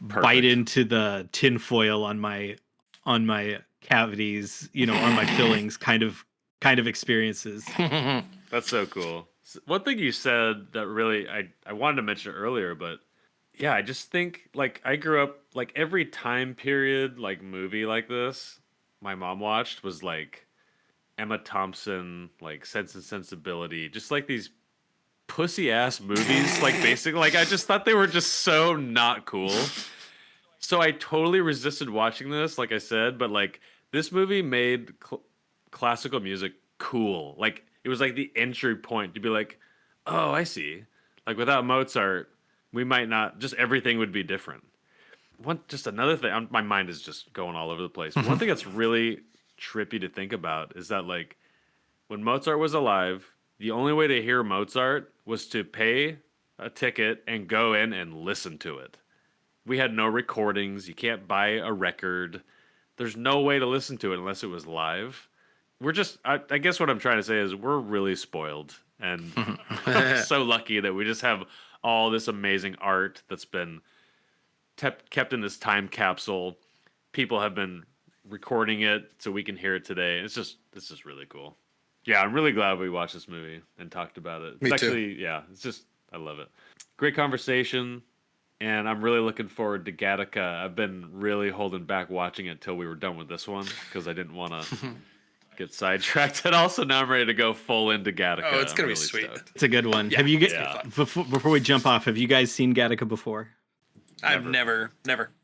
bite into the tinfoil on my cavities, you know, on my fillings kind of experiences. That's so cool. One thing you said that really I wanted to mention earlier, but yeah, I just think like I grew up like every time period like movie like this my mom watched was like Emma Thompson, like Sense and Sensibility, just like these pussy ass movies, like basically like I just thought they were just so not cool. So I totally resisted watching this, like I said, but like this movie made classical music cool. Like it was like the entry point to be like, oh, I see. Like without Mozart, we might not, just everything would be different. Just another thing, my mind is just going all over the place. One thing that's really trippy to think about is that like when Mozart was alive, the only way to hear Mozart was to pay a ticket and go in and listen to it. We had no recordings. You can't buy a record. There's no way to listen to it unless it was live. We're just, I guess what I'm trying to say is we're really spoiled and so lucky that we just have all this amazing art that's been kept in this time capsule. People have been recording it so we can hear it today. This is really cool. Yeah, I'm really glad we watched this movie and talked about it. Me It's too. actually, yeah, it's just, I love it. Great conversation. And I'm really looking forward to Gattaca. I've been really holding back watching it till we were done with this one because I didn't want to get sidetracked at all. So now I'm ready to go full into Gattaca. Oh, it's I'm gonna be really sweet. stoked. It's a good one. Yeah, Have you it's guys, gonna be fun. before we jump off, have you guys seen Gattaca before? I've never.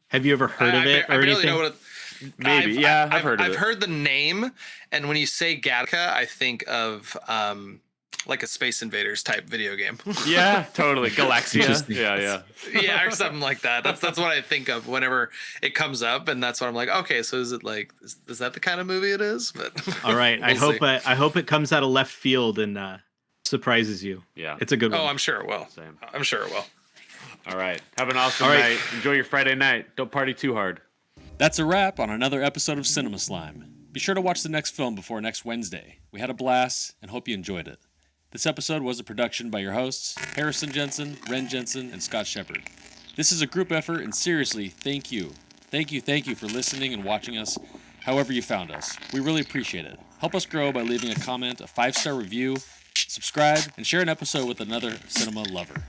Have you ever heard of it or I barely anything? know what Maybe, yeah, I've heard of it. I've heard the name, and when you say Gattaca, I think of like a Space Invaders type video game. Yeah, totally. Galaxia. Interesting. Yeah. Yeah, or something like that. That's what I think of whenever it comes up, and that's what I'm like. Okay, so is it like is that the kind of movie it is? But All right. we'll see. I hope it comes out of left field and surprises you. Yeah. It's a good one. Oh, I'm sure it will. Same. I'm sure it will. All right. Have an awesome All right. night. Enjoy your Friday night. Don't party too hard. That's a wrap on another episode of Cinema Slime. Be sure to watch the next film before next Wednesday. We had a blast and hope you enjoyed it. This episode was a production by your hosts, Harrison Jensen, Ren Jensen, and Scott Shepard. This is a group effort, and seriously, thank you. Thank you for listening and watching us however you found us. We really appreciate it. Help us grow by leaving a comment, a 5-star review, subscribe, and share an episode with another cinema lover.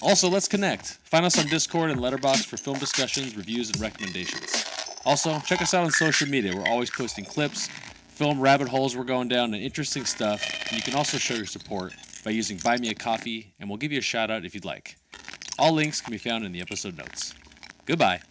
Also, let's connect. Find us on Discord and Letterboxd for film discussions, reviews, and recommendations. Also, check us out on social media. We're always posting clips, film rabbit holes we're going down, and interesting stuff. And you can also show your support by using Buy Me a Coffee, and we'll give you a shout out if you'd like. All links can be found in the episode notes. Goodbye.